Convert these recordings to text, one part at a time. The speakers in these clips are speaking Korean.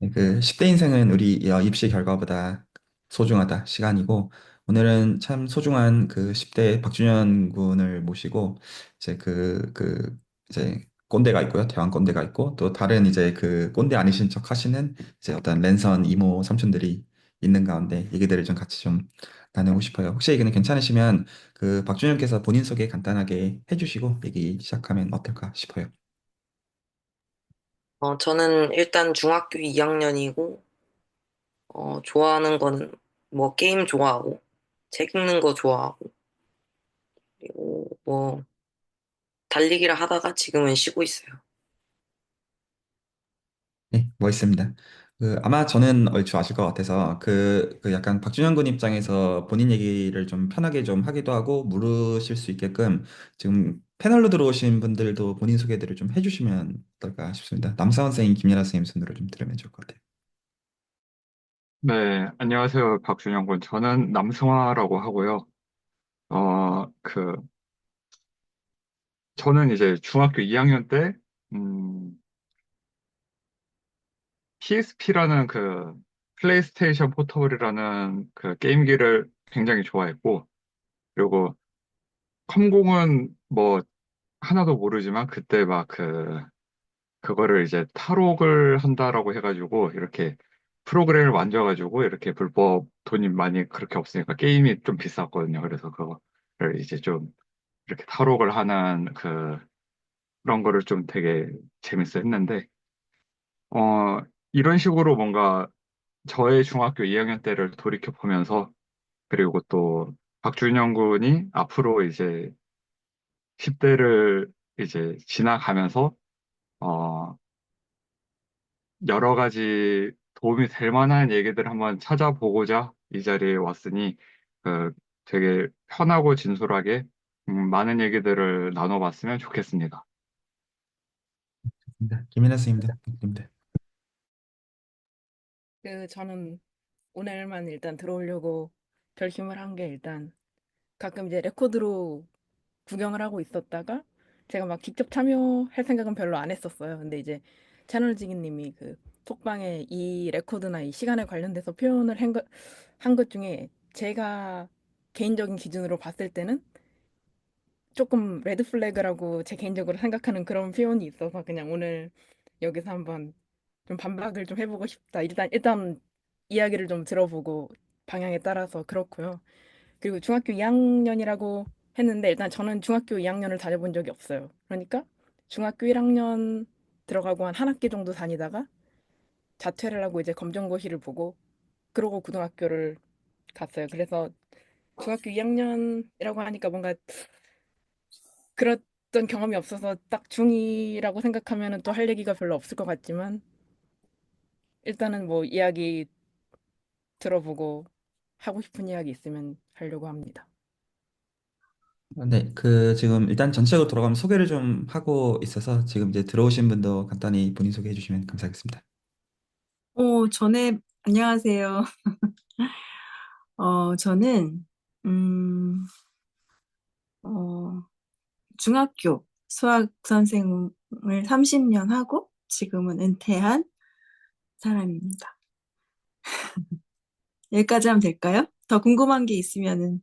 네, 그 10대 인생은 우리 입시 결과보다 소중하다 시간이고 오늘은 참 소중한 그 10대 박준현 군을 모시고 이제 이제 꼰대가 있고요. 대왕 꼰대가 있고 또 다른 이제 그 꼰대 아니신 척 하시는 이제 어떤 랜선 이모 삼촌들이 있는 가운데 얘기들을 좀 같이 좀 나누고 싶어요. 혹시 얘기는 괜찮으시면 그 박준현께서 본인 소개 간단하게 해주시고 얘기 시작하면 어떨까 싶어요. 저는 일단 중학교 2학년이고, 좋아하는 거는 뭐 게임 좋아하고, 책 읽는 거 좋아하고, 그리고 뭐 달리기를 하다가 지금은 쉬고 있어요. 네, 멋있습니다. 아마 저는 얼추 아실 것 같아서 그 약간 박준현 군 입장에서 본인 얘기를 좀 편하게 좀 하기도 하고 물으실 수 있게끔 지금 패널로 들어오신 분들도 본인 소개들을 좀 해주시면 어떨까 싶습니다. 남사원 선생님, 김연아 선생님 순으로 좀 들으면 좋을 것 같아요. 네, 안녕하세요, 박준영 군. 저는 남승화라고 하고요. 저는 이제 중학교 2학년 때, PSP라는 그 플레이스테이션 포터블이라는 그 게임기를 굉장히 좋아했고, 그리고 컴공은 뭐 하나도 모르지만 그때 막 그거를 이제 탈옥을 한다라고 해가지고 이렇게 프로그램을 만져가지고 이렇게 불법 돈이 많이 그렇게 없으니까 게임이 좀 비쌌거든요. 그래서 그거를 이제 좀 이렇게 탈옥을 하는 그런 거를 좀 되게 재밌어 했는데, 어, 이런 식으로 뭔가 저의 중학교 2학년 때를 돌이켜 보면서, 그리고 또 박준영 군이 앞으로 이제 10대를 이제 지나가면서, 어, 여러 가지 도움이 될 만한 얘기들 한번 찾아보고자 이 자리에 왔으니, 그 되게 편하고 진솔하게, 많은 얘기들을 나눠봤으면 좋겠습니다. 네, 김연아 선생님도 부탁드립니다. 저는 오늘만 일단 들어오려고 결심을 한 게 일단 가끔 이제 레코드로 구경을 하고 있었다가 제가 막 직접 참여할 생각은 별로 안 했었어요. 근데 이제 채널지기님이 그 톡방에 이 레코드나 이 시간에 관련돼서 표현을 한 것 중에 제가 개인적인 기준으로 봤을 때는 조금 레드 플래그라고 제 개인적으로 생각하는 그런 표현이 있어서 그냥 오늘 여기서 한번 좀 반박을 좀 해보고 싶다. 일단 이야기를 좀 들어보고 방향에 따라서 그렇고요. 그리고 중학교 2학년이라고 했는데 일단 저는 중학교 2학년을 다녀본 적이 없어요. 그러니까 중학교 1학년 들어가고 한 한 학기 정도 다니다가 자퇴를 하고 이제 검정고시를 보고 그러고 고등학교를 갔어요. 그래서 중학교 2학년이라고 하니까 뭔가 그랬던 경험이 없어서 딱 중2라고 생각하면은 또 할 얘기가 별로 없을 것 같지만 일단은 뭐 이야기 들어보고 하고 싶은 이야기 있으면 하려고 합니다. 네, 지금 일단 전체적으로 돌아가면 소개를 좀 하고 있어서 지금 이제 들어오신 분도 간단히 본인 소개해 주시면 감사하겠습니다. 안녕하세요. 저는, 음, 어, 중학교 수학 선생을 30년 하고 지금은 은퇴한 사람입니다. 여기까지 하면 될까요? 더 궁금한 게 있으면은,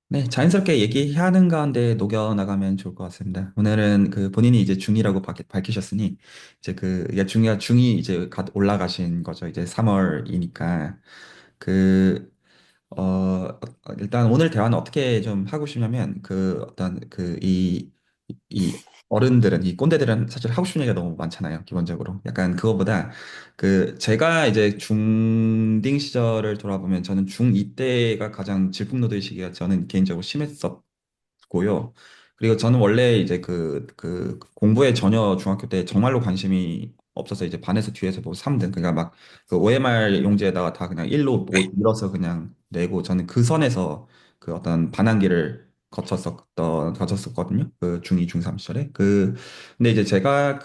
네, 자연스럽게 얘기하는 가운데 녹여나가면 좋을 것 같습니다. 오늘은 그 본인이 이제 중이라고 밝히셨으니, 이제 이게 중이 이제 올라가신 거죠. 이제 3월이니까. 그, 일단 오늘 대화는 어떻게 좀 하고 싶냐면, 이 어른들은, 이 꼰대들은 사실 하고 싶은 얘기가 너무 많잖아요. 기본적으로. 약간 그거보다, 제가 이제 중딩 시절을 돌아보면 저는 중2 때가 가장 질풍노도의 시기가 저는 개인적으로 심했었고요. 그리고 저는 원래 이제 공부에 전혀 중학교 때 정말로 관심이 없어서 이제 반에서 뒤에서 뭐 3등, 그러니까 막 그 OMR 용지에다가 다 그냥 1로 뭐 밀어서 그냥 내고 저는 그 선에서 그 어떤 반항기를 거쳤었거든요. 그 중2, 중3 시절에. 근데 이제 제가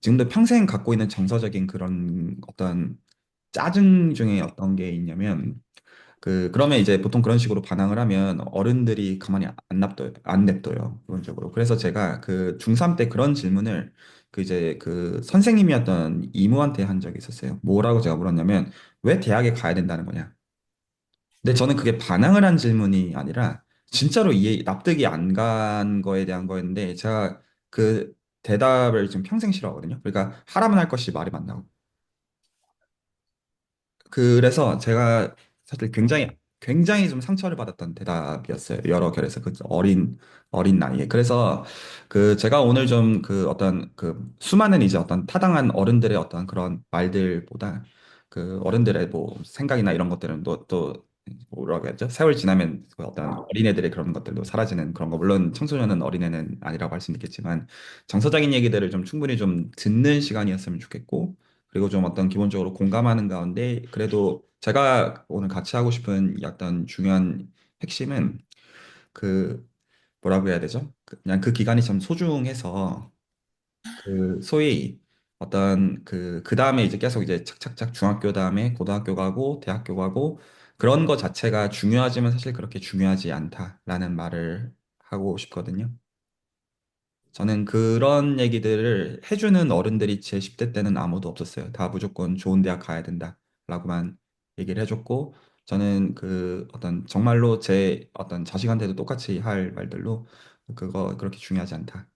지금도 평생 갖고 있는 정서적인 그런 어떤 짜증 중에 어떤 게 있냐면, 그러면 이제 보통 그런 식으로 반항을 하면 어른들이 가만히 안 냅둬요. 기본적으로. 그래서 제가 중3 때 그런 질문을 그 이제 그 선생님이었던 이모한테 한 적이 있었어요. 뭐라고 제가 물었냐면 왜 대학에 가야 된다는 거냐. 근데 저는 그게 반항을 한 질문이 아니라 진짜로 이해 납득이 안 간 거에 대한 거였는데 제가 그 대답을 지금 평생 싫어하거든요. 그러니까 하라면 할 것이 말이 맞나고. 그래서 제가 사실 굉장히 좀 상처를 받았던 대답이었어요. 여러 결에서 그 어린 나이에. 그래서 그 제가 오늘 좀 그 어떤 그 수많은 이제 어떤 타당한 어른들의 어떤 그런 말들보다 그 어른들의 뭐 생각이나 이런 것들은 또 뭐라고 해야죠? 세월 지나면 그 어떤 어린애들의 그런 것들도 사라지는 그런 거. 물론 청소년은 어린애는 아니라고 할 수는 있겠지만 정서적인 얘기들을 좀 충분히 좀 듣는 시간이었으면 좋겠고 그리고 좀 어떤 기본적으로 공감하는 가운데 그래도 제가 오늘 같이 하고 싶은 어떤 중요한 핵심은 그 뭐라고 해야 되죠? 그냥 그 기간이 참 소중해서 그 소위 어떤 그 다음에 이제 계속 이제 착착착 중학교 다음에 고등학교 가고 대학교 가고 그런 거 자체가 중요하지만 사실 그렇게 중요하지 않다라는 말을 하고 싶거든요. 저는 그런 얘기들을 해주는 어른들이 제 10대 때는 아무도 없었어요. 다 무조건 좋은 대학 가야 된다라고만 얘기를 해줬고, 저는 그 어떤 정말로 제 어떤 자식한테도 똑같이 할 말들로 그거 그렇게 중요하지 않다.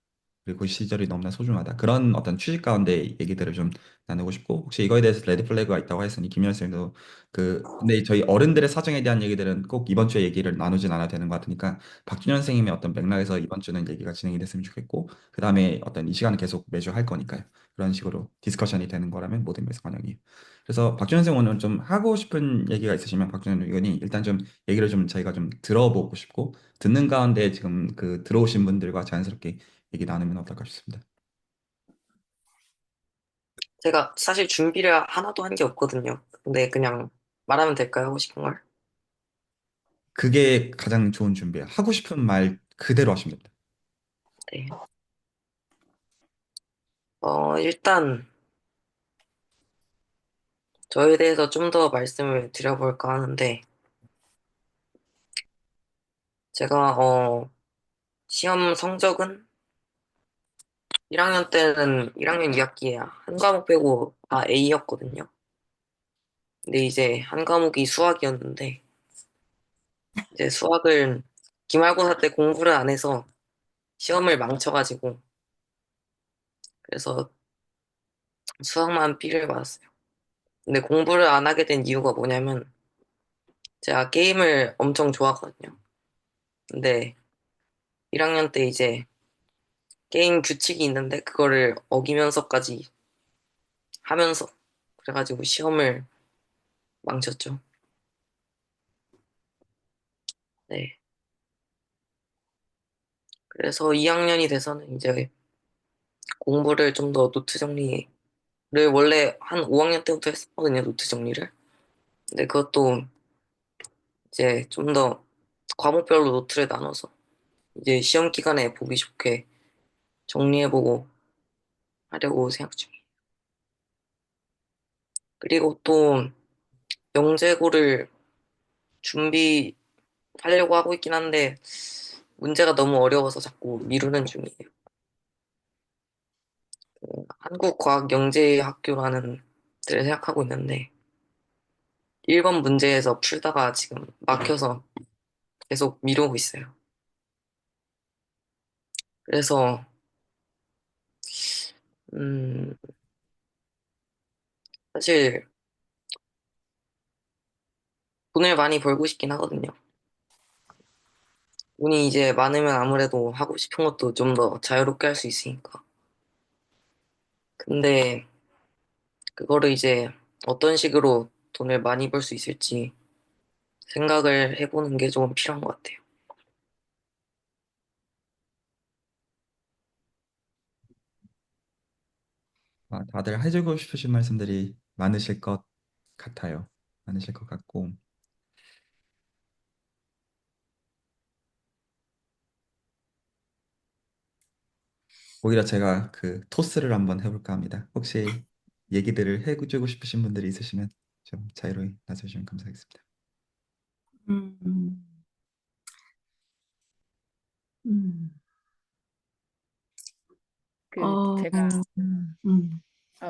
그리고 그 시절이 너무나 소중하다. 그런 어떤 취지 가운데 얘기들을 좀 나누고 싶고, 혹시 이거에 대해서 레드 플래그가 있다고 했으니 김현 쌤도 근데 저희 어른들의 사정에 대한 얘기들은 꼭 이번 주에 얘기를 나누진 않아도 되는 것 같으니까 박준현 선생님의 어떤 맥락에서 이번 주는 얘기가 진행이 됐으면 좋겠고, 그 다음에 어떤 이 시간은 계속 매주 할 거니까요. 그런 식으로 디스커션이 되는 거라면 모든 면에서 환영이에요. 그래서 박준현 선생 오늘 좀 하고 싶은 얘기가 있으시면 박준현 의원이 일단 좀 얘기를 좀 저희가 좀 들어보고 싶고, 듣는 가운데 지금 그 들어오신 분들과 자연스럽게 얘기 나누면 어떨까 싶습니다. 제가 사실 준비를 하나도 한 게 없거든요. 근데 그냥 말하면 될까요? 하고 싶은 걸? 그게 가장 좋은 준비예요. 하고 싶은 말 그대로 하시면 됩니다. 네. 일단 저에 대해서 좀 더 말씀을 드려볼까 하는데 제가 시험 성적은 1학년 때는 1학년 2학기에 한 과목 빼고 다 A였거든요. 근데 이제 한 과목이 수학이었는데 이제 수학을 기말고사 때 공부를 안 해서 시험을 망쳐가지고 그래서 수학만 B를 받았어요. 근데 공부를 안 하게 된 이유가 뭐냐면 제가 게임을 엄청 좋아하거든요. 근데 1학년 때 이제 게임 규칙이 있는데 그거를 어기면서까지 하면서 그래가지고 시험을 망쳤죠. 네. 그래서 2학년이 돼서는 이제 공부를 좀 더 노트 정리를 원래 한 5학년 때부터 했었거든요, 노트 정리를. 근데 그것도 이제 좀 더 과목별로 노트를 나눠서 이제 시험 기간에 보기 좋게 정리해보고 하려고 생각 중이에요. 그리고 또 영재고를 준비하려고 하고 있긴 한데 문제가 너무 어려워서 자꾸 미루는 중이에요. 한국과학영재학교라는 데를 생각하고 있는데 1번 문제에서 풀다가 지금 막혀서 계속 미루고 있어요. 그래서 음, 사실 돈을 많이 벌고 싶긴 하거든요. 돈이 이제 많으면 아무래도 하고 싶은 것도 좀 더 자유롭게 할 수 있으니까. 근데 그거를 이제 어떤 식으로 돈을 많이 벌 수 있을지 생각을 해보는 게 조금 필요한 것 같아요. 다들 해주고 싶으신 말씀들이 많으실 것 같아요. 많으실 것 같고 오히려 제가 그 토스를 한번 해볼까 합니다. 혹시 얘기들을 해주고 싶으신 분들이 있으시면 좀 자유로이 나서주시면 감사하겠습니다. 음, 음. 제가 음.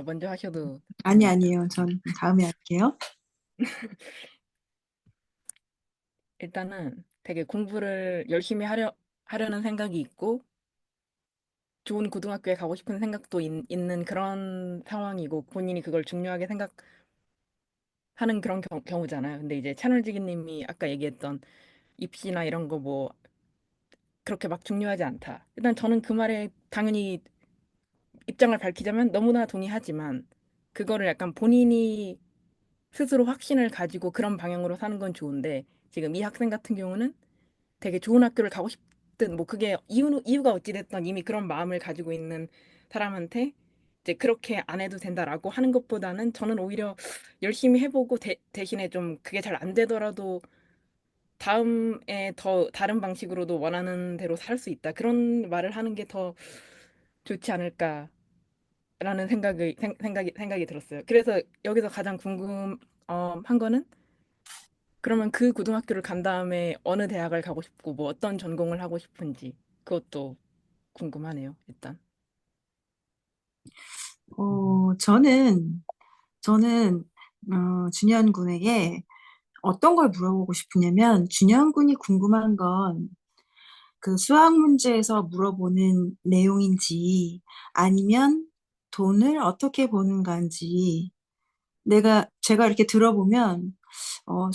먼저 하셔도 아니, 됩니다. 아니에요. 전 다음에 할게요. 일단은 되게 공부를 열심히 하려는 생각이 있고 좋은 고등학교에 가고 싶은 생각도 있는 그런 상황이고 본인이 그걸 중요하게 생각하는 그런 경우잖아요. 근데 이제 채널지기님이 아까 얘기했던 입시나 이런 거 뭐 그렇게 막 중요하지 않다. 일단 저는 그 말에 당연히 입장을 밝히자면 너무나 동의하지만 그거를 약간 본인이 스스로 확신을 가지고 그런 방향으로 사는 건 좋은데 지금 이 학생 같은 경우는 되게 좋은 학교를 가고 싶든 뭐 그게 이유가 어찌됐든 이미 그런 마음을 가지고 있는 사람한테 이제 그렇게 안 해도 된다라고 하는 것보다는 저는 오히려 열심히 해보고 대신에 좀 그게 잘 안 되더라도 다음에 더 다른 방식으로도 원하는 대로 살 수 있다. 그런 말을 하는 게 더 좋지 않을까라는 생각이 들었어요. 그래서 여기서 가장 궁금한 거는 그러면 그 고등학교를 간 다음에 어느 대학을 가고 싶고 뭐 어떤 전공을 하고 싶은지 그것도 궁금하네요, 일단. 저는, 준현 군에게 어떤 걸 물어보고 싶으냐면, 준현 군이 궁금한 건 그 수학 문제에서 물어보는 내용인지, 아니면 돈을 어떻게 버는가인지, 제가 이렇게 들어보면,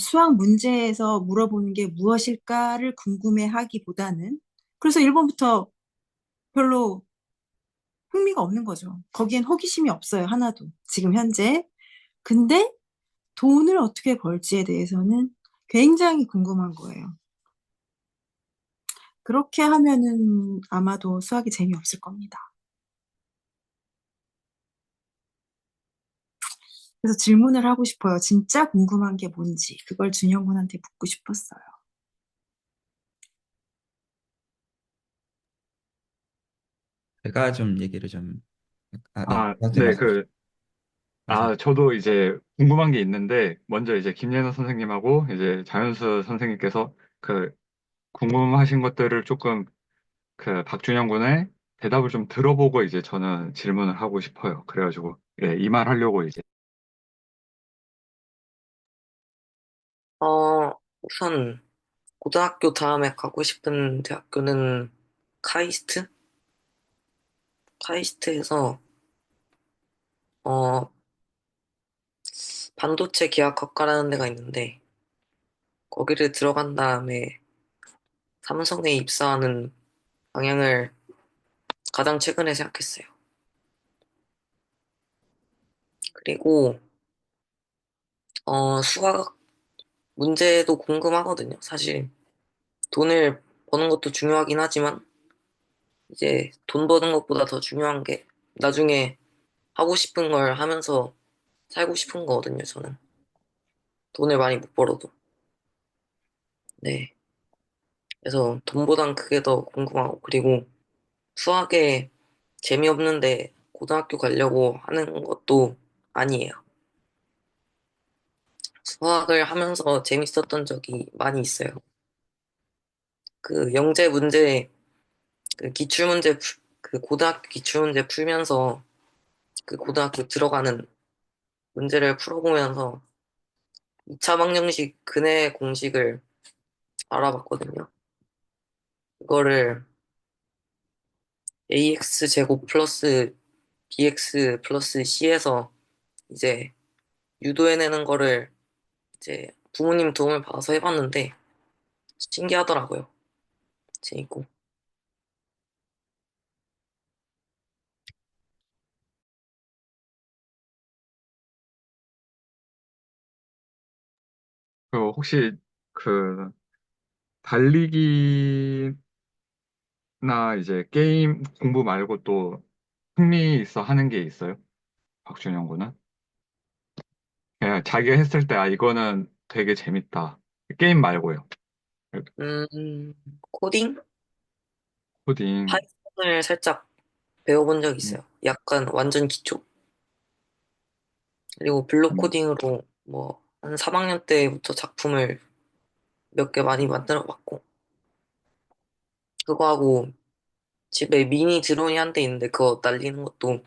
수학 문제에서 물어보는 게 무엇일까를 궁금해 하기보다는, 그래서 1번부터 별로 흥미가 없는 거죠. 거기엔 호기심이 없어요, 하나도. 지금 현재. 근데 돈을 어떻게 벌지에 대해서는 굉장히 궁금한 거예요. 그렇게 하면은 아마도 수학이 재미없을 겁니다. 그래서 질문을 하고 싶어요. 진짜 궁금한 게 뭔지. 그걸 준영 군한테 묻고 싶었어요. 제가 좀 얘기를 좀, 네, 선생님 네, 말씀하세요. 저도 이제 궁금한 게 있는데, 먼저 이제 김예나 선생님하고 이제 장현수 선생님께서 그 궁금하신 것들을 조금 박준영 군의 대답을 좀 들어보고 이제 저는 질문을 하고 싶어요. 그래가지고, 예, 이 말 하려고 이제. 우선 고등학교 다음에 가고 싶은 대학교는 카이스트? 카이스트에서 어, 반도체 기하학과라는 데가 있는데 거기를 들어간 다음에 삼성에 입사하는 방향을 가장 최근에 생각했어요. 그리고 수학 문제도 궁금하거든요. 사실 돈을 버는 것도 중요하긴 하지만 이제 돈 버는 것보다 더 중요한 게 나중에 하고 싶은 걸 하면서 살고 싶은 거거든요, 저는. 돈을 많이 못 벌어도. 네. 그래서 돈보단 그게 더 궁금하고, 그리고 수학에 재미없는데 고등학교 가려고 하는 것도 아니에요. 수학을 하면서 재밌었던 적이 많이 있어요. 그 영재 문제, 그 고등학교 기출문제 풀면서 그 고등학교 들어가는 문제를 풀어보면서 2차 방정식 근해 공식을 알아봤거든요. 그거를 ax 제곱 플러스 bx 플러스 c에서 이제 유도해내는 거를 이제 부모님 도움을 받아서 해봤는데 신기하더라고요. 재밌고. 혹시 그 달리기나 이제 게임 공부 말고 또 흥미 있어 하는 게 있어요? 박준영 군은? 그냥 자기가 했을 때, 이거는 되게 재밌다. 게임 말고요. 코딩? 코딩. 파이썬을 살짝 배워본 적 음, 있어요. 약간 완전 기초. 그리고 블록 음. 코딩으로 뭐 한 3학년 때부터 작품을 몇 개 많이 만들어 봤고 그거 하고 집에 미니 드론이 한 대 있는데 그거 날리는 것도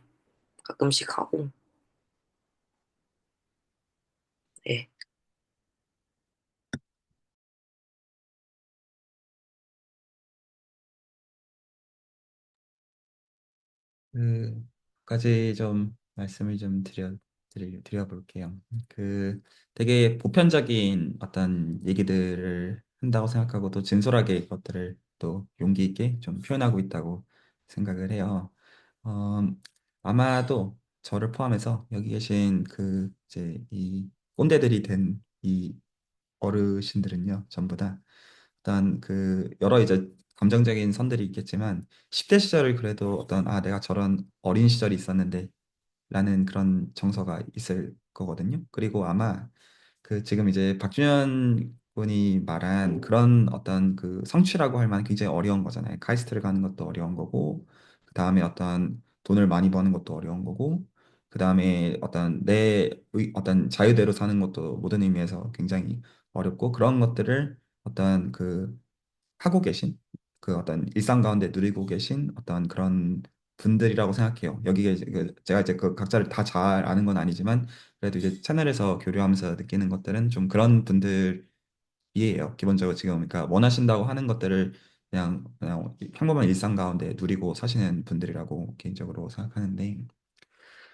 가끔씩 하고. 네. 그까지 좀 말씀을 좀 드려볼게요. 그 되게 보편적인 어떤 얘기들을 한다고 생각하고 또 진솔하게 그것들을 또 용기 있게 좀 표현하고 있다고 생각을 해요. 어, 아마도 저를 포함해서 여기 계신 그 이제 이 꼰대들이 된 이 어르신들은요, 전부 다 어떤 그 여러 이제 감정적인 선들이 있겠지만 10대 시절을 그래도 어떤 아 내가 저런 어린 시절이 있었는데 라는 그런 정서가 있을 거거든요. 그리고 아마 그 지금 이제 박준현 군이 말한 그런 어떤 그 성취라고 할 만한 굉장히 어려운 거잖아요. 카이스트를 가는 것도 어려운 거고, 그 다음에 어떤 돈을 많이 버는 것도 어려운 거고, 그 다음에 어떤 어떤 자유대로 사는 것도 모든 의미에서 굉장히 어렵고, 그런 것들을 어떤 그 하고 계신 그 어떤 일상 가운데 누리고 계신 어떤 그런 분들이라고 생각해요. 여기에 제가 이제 그 각자를 다 잘 아는 건 아니지만 그래도 이제 채널에서 교류하면서 느끼는 것들은 좀 그런 분들이에요. 기본적으로 지금 그러니까 원하신다고 하는 것들을 그냥 평범한 일상 가운데 누리고 사시는 분들이라고 개인적으로 생각하는데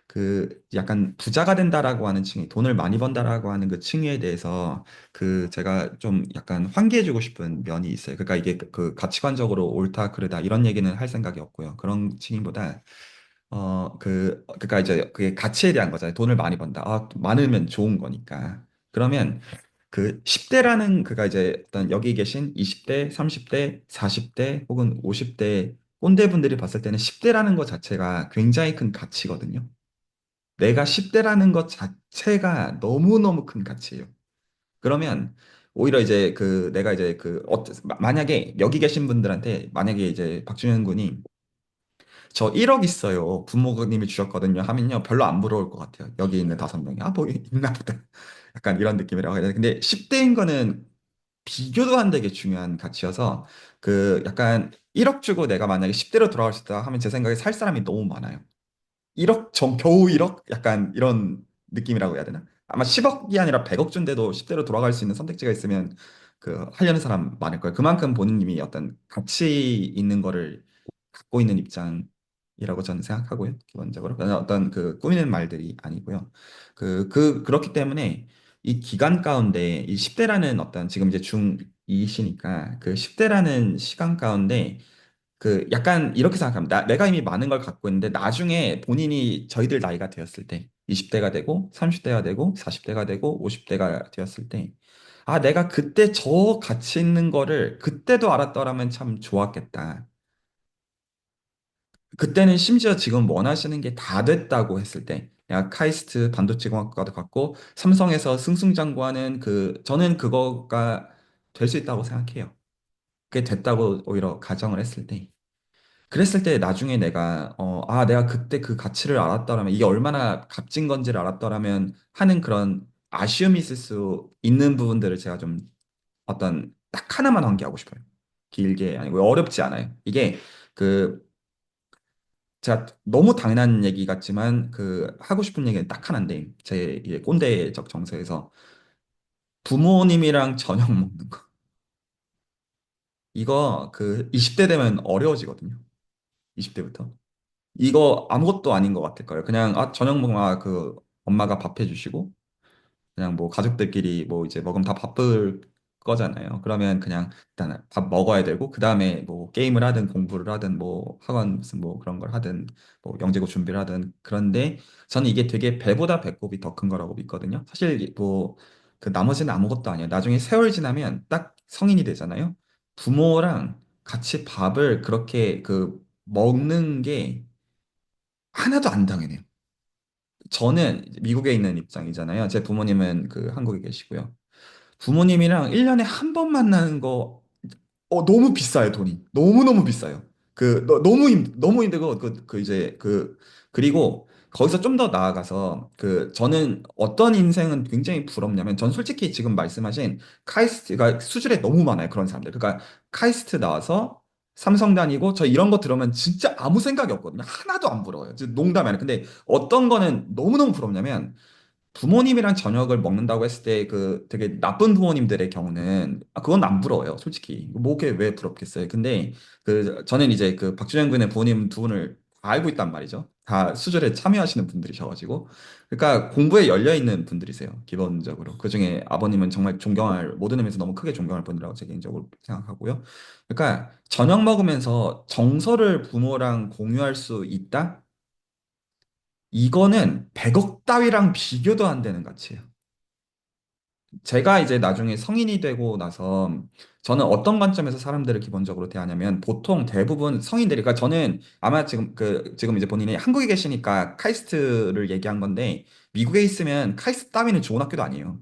그 약간 부자가 된다라고 하는 층위, 돈을 많이 번다라고 하는 그 층위에 대해서 그 제가 좀 약간 환기해주고 싶은 면이 있어요. 그러니까 이게 그 가치관적으로 옳다 그르다 이런 얘기는 할 생각이 없고요. 그런 층위보다 그러니까 이제 그게 가치에 대한 거잖아요. 돈을 많이 번다. 아, 많으면 좋은 거니까. 그러면 그 10대라는 그가 이제 어떤 여기 계신 20대, 30대, 40대 혹은 50대 꼰대분들이 봤을 때는 10대라는 것 자체가 굉장히 큰 가치거든요. 내가 10대라는 것 자체가 너무너무 큰 가치예요. 그러면 오히려 이제 그 내가 이제 만약에 여기 계신 분들한테 만약에 이제 박준현 군이 저 1억 있어요. 부모님이 주셨거든요. 하면요. 별로 안 부러울 것 같아요. 여기 있는 5명이. 아, 뭐 있나 보다. 약간 이런 느낌이라고 해야 되나. 근데 10대인 거는 비교도 안 되게 중요한 가치여서 그 약간 1억 주고 내가 만약에 10대로 돌아갈 수 있다 하면 제 생각에 살 사람이 너무 많아요. 1억 겨우 1억? 약간 이런 느낌이라고 해야 되나? 아마 10억이 아니라 100억 준데도 10대로 돌아갈 수 있는 선택지가 있으면 그 하려는 사람 많을 거예요. 그만큼 본인님이 어떤 가치 있는 거를 갖고 있는 입장이라고 저는 생각하고요. 기본적으로. 어떤 그 꾸미는 말들이 아니고요. 그렇기 때문에 이 기간 가운데 이 10대라는 어떤 지금 이제 중2시니까 그 10대라는 시간 가운데 그 약간 이렇게 생각합니다. 내가 이미 많은 걸 갖고 있는데 나중에 본인이 저희들 나이가 되었을 때 20대가 되고 30대가 되고 40대가 되고 50대가 되었을 때 아, 내가 그때 저 가치 있는 거를 그때도 알았더라면 참 좋았겠다. 그때는 심지어 지금 원하시는 게 다 됐다고 했을 때 야, 카이스트 반도체공학과도 갔고 삼성에서 승승장구하는 그 저는 그거가 될 수 있다고 생각해요. 그게 됐다고 오히려 가정을 했을 때 그랬을 때 나중에 내가 그때 그 가치를 알았더라면, 이게 얼마나 값진 건지를 알았더라면 하는 그런 아쉬움이 있을 수 있는 부분들을 제가 좀 어떤 딱 하나만 환기하고 싶어요. 길게 아니고 어렵지 않아요. 이게 그 제가 너무 당연한 얘기 같지만 그 하고 싶은 얘기는 딱 하나인데 제 이제 꼰대적 정서에서 부모님이랑 저녁 먹는 거. 이거 그 20대 되면 어려워지거든요. 20대부터. 이거 아무것도 아닌 것 같을 거예요. 그냥 아 저녁 먹으면 그 엄마가 밥 해주시고 그냥 뭐 가족들끼리 뭐 이제 먹으면 다 바쁠 거잖아요. 그러면 그냥 일단 밥 먹어야 되고 그 다음에 뭐 게임을 하든 공부를 하든 뭐 학원 무슨 뭐 그런 걸 하든 뭐 영재고 준비를 하든 그런데 저는 이게 되게 배보다 배꼽이 더 큰 거라고 믿거든요. 사실 뭐 그 나머지는 아무것도 아니에요. 나중에 세월 지나면 딱 성인이 되잖아요. 부모랑 같이 밥을 그렇게 그 먹는 게 하나도 안 당해요. 저는 미국에 있는 입장이잖아요. 제 부모님은 그 한국에 계시고요. 부모님이랑 1년에 한 번 만나는 거, 너무 비싸요, 돈이. 너무너무 비싸요. 너무 힘들고, 그리고 거기서 좀 더 나아가서, 저는 어떤 인생은 굉장히 부럽냐면, 전 솔직히 지금 말씀하신 카이스트가 수준에 너무 많아요, 그런 사람들. 그러니까 카이스트 나와서 삼성 다니고 저 이런 거 들으면 진짜 아무 생각이 없거든요. 하나도 안 부러워요. 농담이 아니라. 근데 어떤 거는 너무너무 부럽냐면 부모님이랑 저녁을 먹는다고 했을 때 그 되게 나쁜 부모님들의 경우는 그건 안 부러워요, 솔직히. 뭐 그게 왜 부럽겠어요. 근데 그 저는 이제 그 박준영 군의 부모님 두 분을 다 알고 있단 말이죠. 다 수술에 참여하시는 분들이셔가지고. 그러니까 공부에 열려 있는 분들이세요, 기본적으로. 그중에 아버님은 정말 존경할 모든 의미에서 너무 크게 존경할 분이라고 제 개인적으로 생각하고요. 그러니까 저녁 먹으면서 정서를 부모랑 공유할 수 있다? 이거는 100억 따위랑 비교도 안 되는 가치예요. 제가 이제 나중에 성인이 되고 나서 저는 어떤 관점에서 사람들을 기본적으로 대하냐면 보통 대부분 성인들이 그러니까 저는 아마 지금 이제 본인이 한국에 계시니까 카이스트를 얘기한 건데 미국에 있으면 카이스트 따위는 좋은 학교도 아니에요.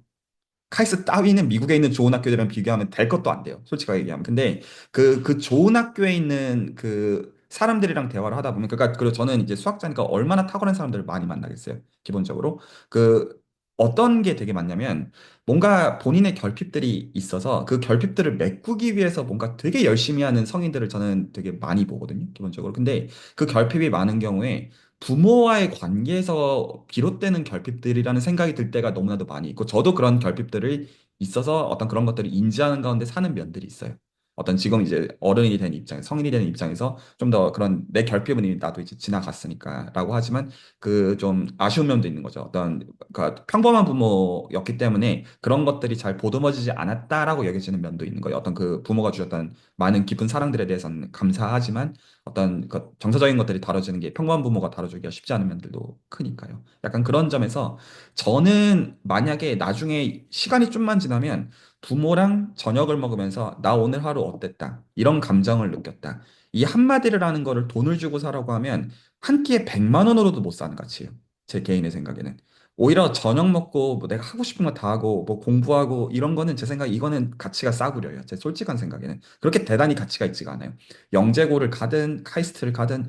카이스트 따위는 미국에 있는 좋은 학교들이랑 비교하면 될 것도 안 돼요. 솔직하게 얘기하면. 근데 그 좋은 학교에 있는 그 사람들이랑 대화를 하다 보면, 그러니까, 그리고 저는 이제 수학자니까 얼마나 탁월한 사람들을 많이 만나겠어요. 기본적으로. 그, 어떤 게 되게 많냐면, 뭔가 본인의 결핍들이 있어서 그 결핍들을 메꾸기 위해서 뭔가 되게 열심히 하는 성인들을 저는 되게 많이 보거든요. 기본적으로. 근데 그 결핍이 많은 경우에 부모와의 관계에서 비롯되는 결핍들이라는 생각이 들 때가 너무나도 많이 있고, 저도 그런 결핍들을 있어서 어떤 그런 것들을 인지하는 가운데 사는 면들이 있어요. 어떤 지금 이제 어른이 된 입장, 성인이 되는 입장에서 좀 더 그런 내 결핍은 이미 나도 이제 지나갔으니까라고 하지만 그 좀 아쉬운 면도 있는 거죠. 어떤 그 평범한 부모였기 때문에 그런 것들이 잘 보듬어지지 않았다라고 여겨지는 면도 있는 거예요. 어떤 그 부모가 주셨던 많은 깊은 사랑들에 대해서는 감사하지만 어떤 그 정서적인 것들이 다뤄지는 게 평범한 부모가 다뤄주기가 쉽지 않은 면들도 크니까요. 약간 그런 점에서 저는 만약에 나중에 시간이 좀만 지나면 부모랑 저녁을 먹으면서 나 오늘 하루 어땠다. 이런 감정을 느꼈다. 이 한마디를 하는 거를 돈을 주고 사라고 하면 한 끼에 100만 원으로도 못 사는 가치예요. 제 개인의 생각에는. 오히려 저녁 먹고 뭐 내가 하고 싶은 거 다 하고 뭐 공부하고 이런 거는 제 생각에 이거는 가치가 싸구려요. 제 솔직한 생각에는. 그렇게 대단히 가치가 있지가 않아요. 영재고를 가든 카이스트를 가든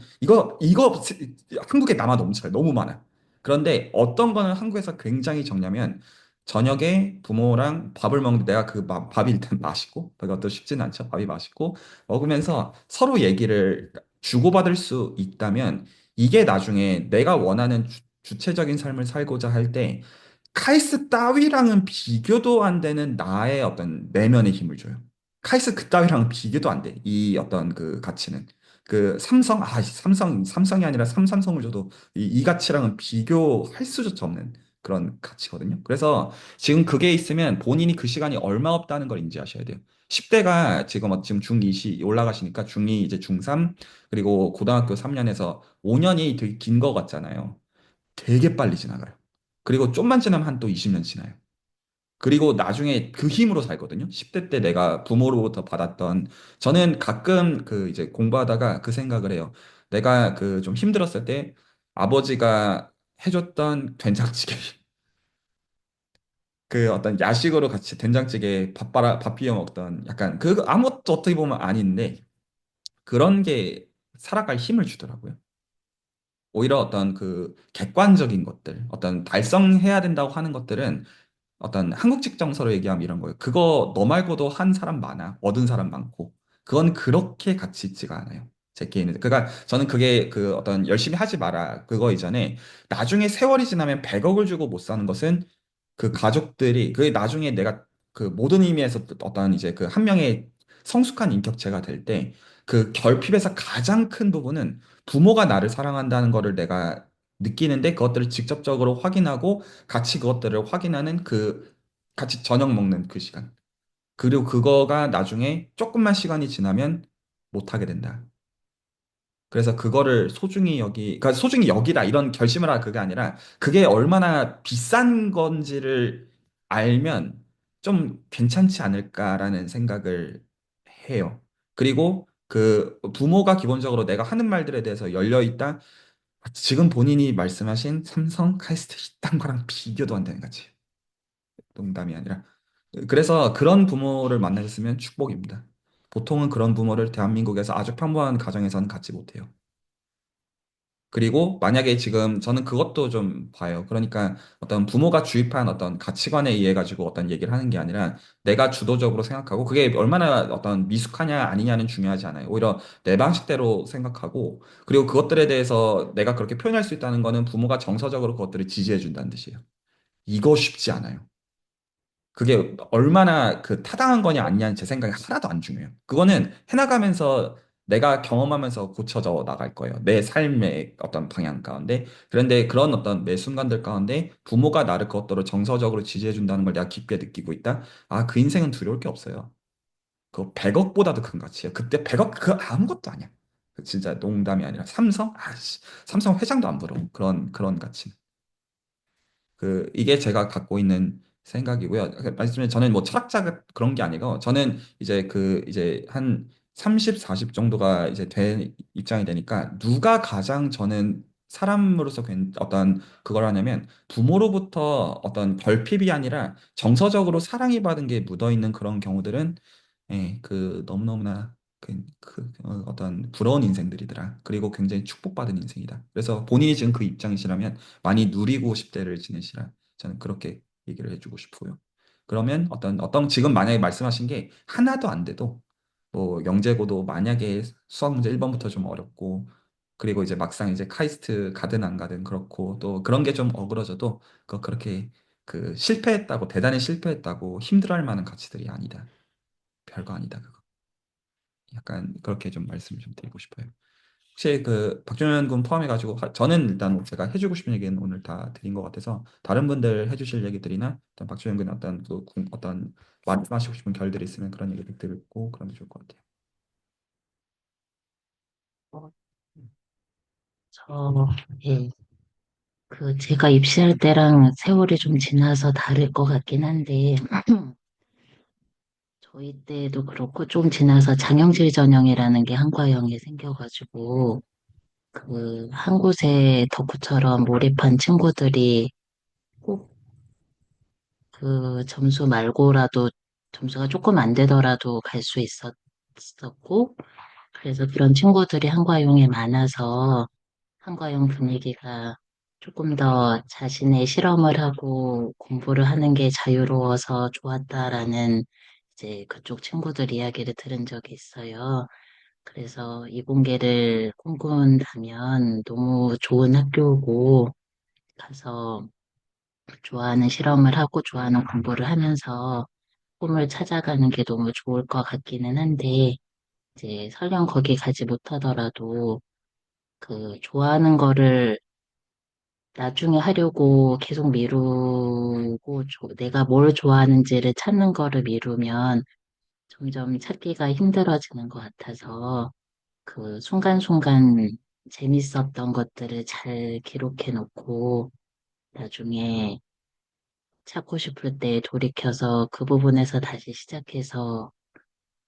한국에 남아 넘쳐요. 너무 많아. 그런데 어떤 거는 한국에서 굉장히 적냐면 저녁에 부모랑 밥을 먹는데 내가 그 밥이 일단 맛있고 그것도 쉽지는 않죠. 밥이 맛있고 먹으면서 서로 얘기를 주고받을 수 있다면 이게 나중에 내가 원하는 주체적인 삶을 살고자 할 때 카이스 따위랑은 비교도 안 되는 나의 어떤 내면의 힘을 줘요. 카이스 그 따위랑 비교도 안 돼. 이 어떤 그 가치는. 그 삼성이 아니라 삼성을 줘도 이 가치랑은 비교할 수조차 없는 그런 가치거든요. 그래서 지금 그게 있으면 본인이 그 시간이 얼마 없다는 걸 인지하셔야 돼요. 10대가 지금 중2시 올라가시니까 중2 이제 중3 그리고 고등학교 3년에서 5년이 되게 긴 거 같잖아요. 되게 빨리 지나가요. 그리고 좀만 지나면 한 또 20년 지나요. 그리고 나중에 그 힘으로 살거든요. 10대 때 내가 부모로부터 받았던, 저는 가끔 그 이제 공부하다가 그 생각을 해요. 내가 그 좀 힘들었을 때 아버지가 해줬던 된장찌개, 그 어떤 야식으로 같이 된장찌개 밥 비벼 먹던 약간 그 아무것도 어떻게 보면 아닌데 그런 게 살아갈 힘을 주더라고요. 오히려 어떤 그 객관적인 것들, 어떤 달성해야 된다고 하는 것들은 어떤 한국직 정서로 얘기하면 이런 거예요. 그거 너 말고도 한 사람 많아. 얻은 사람 많고. 그건 그렇게 가치 있지가 않아요. 제 개인은. 그러니까 저는 그게 그 어떤 열심히 하지 마라. 그거 이전에 나중에 세월이 지나면 100억을 주고 못 사는 것은 그 가족들이 그 나중에 내가 그 모든 의미에서 어떤 이제 그 한 명의 성숙한 인격체가 될 때 그 결핍에서 가장 큰 부분은 부모가 나를 사랑한다는 거를 내가 느끼는데 그것들을 직접적으로 확인하고 같이 그것들을 확인하는 그 같이 저녁 먹는 그 시간. 그리고 그거가 나중에 조금만 시간이 지나면 못하게 된다. 그래서 그거를 그러니까 소중히 여기라 이런 결심을 할 그게 아니라 그게 얼마나 비싼 건지를 알면 좀 괜찮지 않을까라는 생각을 해요. 그리고 그 부모가 기본적으로 내가 하는 말들에 대해서 열려 있다. 지금 본인이 말씀하신 삼성 카이스트 이딴 거랑 비교도 안 되는 거지. 농담이 아니라. 그래서 그런 부모를 만나셨으면 축복입니다. 보통은 그런 부모를 대한민국에서 아주 평범한 가정에서는 갖지 못해요. 그리고 만약에 지금 저는 그것도 좀 봐요. 그러니까 어떤 부모가 주입한 어떤 가치관에 의해 가지고 어떤 얘기를 하는 게 아니라 내가 주도적으로 생각하고 그게 얼마나 어떤 미숙하냐 아니냐는 중요하지 않아요. 오히려 내 방식대로 생각하고 그리고 그것들에 대해서 내가 그렇게 표현할 수 있다는 거는 부모가 정서적으로 그것들을 지지해 준다는 뜻이에요. 이거 쉽지 않아요. 그게 얼마나 그 타당한 거냐 아니냐는 제 생각에 하나도 안 중요해요. 그거는 해나가면서 내가 경험하면서 고쳐져 나갈 거예요. 내 삶의 어떤 방향 가운데. 그런데 그런 어떤 매 순간들 가운데 부모가 나를 그것들을 정서적으로 지지해 준다는 걸 내가 깊게 느끼고 있다. 아, 그 인생은 두려울 게 없어요. 그거 100억보다도 큰 가치예요. 그때 100억 그 아무것도 아니야. 그 진짜 농담이 아니라 삼성? 아씨, 삼성 회장도 안 부러워. 그런 가치. 이게 제가 갖고 있는 생각이고요. 말씀에 저는 뭐 철학자 그런 게 아니고, 저는 이제 한 30, 40 정도가 이제 된 입장이 되니까, 누가 가장 저는 사람으로서 어떤 그걸 하냐면, 부모로부터 어떤 결핍이 아니라 정서적으로 사랑이 받은 게 묻어 있는 그런 경우들은, 예, 너무너무나 어떤 부러운 인생들이더라. 그리고 굉장히 축복받은 인생이다. 그래서 본인이 지금 그 입장이시라면, 많이 누리고 10대를 지내시라. 저는 그렇게 얘기를 해주고 싶고요. 그러면 어떤 지금 만약에 말씀하신 게 하나도 안 돼도 뭐 영재고도 만약에 수학 문제 1번부터 좀 어렵고 그리고 이제 막상 이제 카이스트 가든 안 가든 그렇고 또 그런 게 좀 어그러져도 그렇게 실패했다고 대단히 실패했다고 힘들어할 만한 가치들이 아니다. 별거 아니다 그거. 약간 그렇게 좀 말씀을 좀 드리고 싶어요. 혹시 박준현 군 포함해가지고 저는 일단 뭐 제가 해주고 싶은 얘기는 오늘 다 드린 것 같아서 다른 분들 해주실 얘기들이나 어떤 박준현 군 어떤 말씀하시고 싶은 결들이 있으면 그런 얘기들 듣고 그러면 좋을 것 같아요. 어, 예, 제가 입시할 때랑 세월이 좀 지나서 다를 것 같긴 한데, 저희 때도 그렇고 좀 지나서 장영실 전형이라는 게 한과형에 생겨가지고, 한 곳에 덕후처럼 몰입한 친구들이 꼭 점수 말고라도 점수가 조금 안 되더라도 갈 수 있었고, 그래서 그런 친구들이 한과용에 많아서 한과용 분위기가 조금 더 자신의 실험을 하고 공부를 하는 게 자유로워서 좋았다라는 이제 그쪽 친구들 이야기를 들은 적이 있어요. 그래서 이공계를 꿈꾼다면 너무 좋은 학교고 가서 좋아하는 실험을 하고 좋아하는 공부를 하면서 꿈을 찾아가는 게 너무 좋을 것 같기는 한데 이제 설령 거기 가지 못하더라도 좋아하는 거를 나중에 하려고 계속 미루고 내가 뭘 좋아하는지를 찾는 거를 미루면 점점 찾기가 힘들어지는 것 같아서 순간순간 재밌었던 것들을 잘 기록해 놓고 나중에 찾고 싶을 때 돌이켜서 그 부분에서 다시 시작해서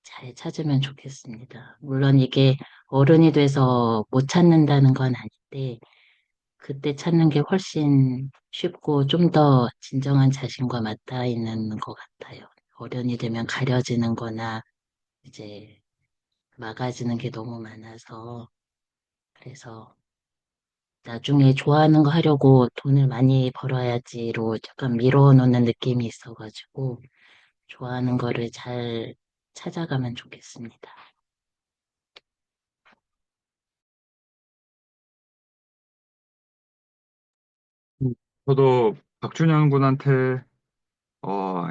잘 찾으면 좋겠습니다. 물론 이게 어른이 돼서 못 찾는다는 건 아닌데 그때 찾는 게 훨씬 쉽고 좀 더 진정한 자신과 맞닿아 있는 것 같아요. 어른이 되면 가려지는 거나 이제 막아지는 게 너무 많아서 그래서 나중에 좋아하는 거 하려고 돈을 많이 벌어야지로 약간 미뤄놓는 느낌이 있어가지고 좋아하는 거를 잘 찾아가면 좋겠습니다. 음, 저도 박준영 군한테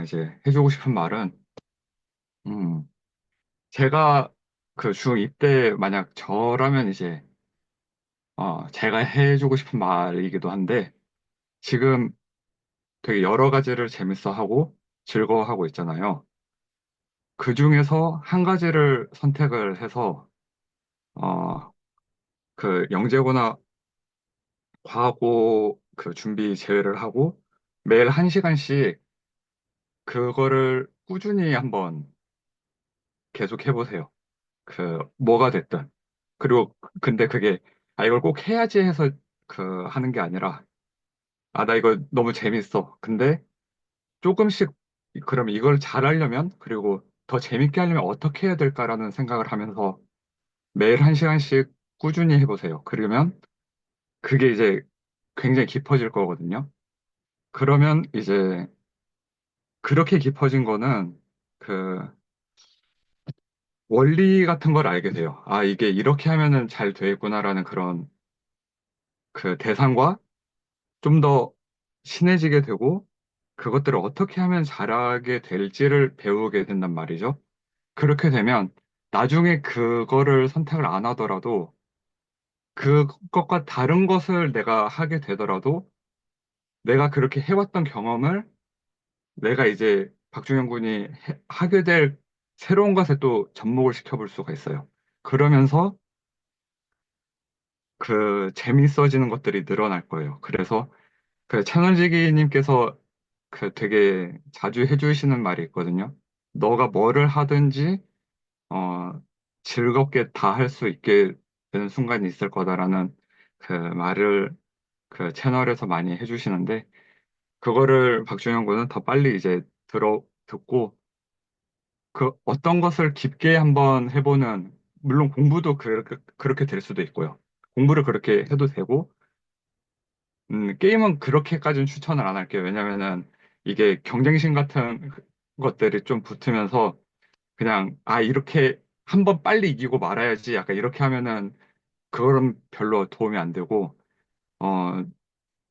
이제 해주고 싶은 말은 음, 제가 그 중2 때 만약 저라면 이제 제가 해주고 싶은 말이기도 한데 지금 되게 여러 가지를 재밌어하고 즐거워하고 있잖아요. 그 중에서 한 가지를 선택을 해서 어, 영재고나 과학고 준비 제외를 하고 매일 1시간씩 그거를 꾸준히 한번 계속 해보세요. 뭐가 됐든. 그리고 근데 그게 이걸 꼭 해야지 해서 하는 게 아니라 나 이거 너무 재밌어. 근데 조금씩 그럼 이걸 잘하려면 그리고 더 재밌게 하려면 어떻게 해야 될까라는 생각을 하면서 매일 1시간씩 꾸준히 해보세요. 그러면 그게 이제 굉장히 깊어질 거거든요. 그러면 이제 그렇게 깊어진 거는 그 원리 같은 걸 알게 돼요. 아, 이게 이렇게 하면은 잘 되겠구나라는 그런 그 대상과 좀 더 친해지게 되고 그것들을 어떻게 하면 잘하게 될지를 배우게 된단 말이죠. 그렇게 되면 나중에 그거를 선택을 안 하더라도 그것과 다른 것을 내가 하게 되더라도 내가 그렇게 해왔던 경험을 내가 이제 박중현 군이 하게 될 새로운 것에 또 접목을 시켜볼 수가 있어요. 그러면서 그 재밌어지는 것들이 늘어날 거예요. 그래서 그 채널지기님께서 그 되게 자주 해주시는 말이 있거든요. 너가 뭐를 하든지 어, 즐겁게 다 할 수 있게 되는 순간이 있을 거다라는 그 말을 그 채널에서 많이 해주시는데 그거를 박준영 군은 더 빨리 이제 듣고 그 어떤 것을 깊게 한번 해보는 물론 공부도 그렇게 될 수도 있고요. 공부를 그렇게 해도 되고 게임은 그렇게까지는 추천을 안 할게요. 왜냐면은 이게 경쟁심 같은 것들이 좀 붙으면서 그냥 아 이렇게 한번 빨리 이기고 말아야지 약간 이렇게 하면은 그거는 별로 도움이 안 되고 어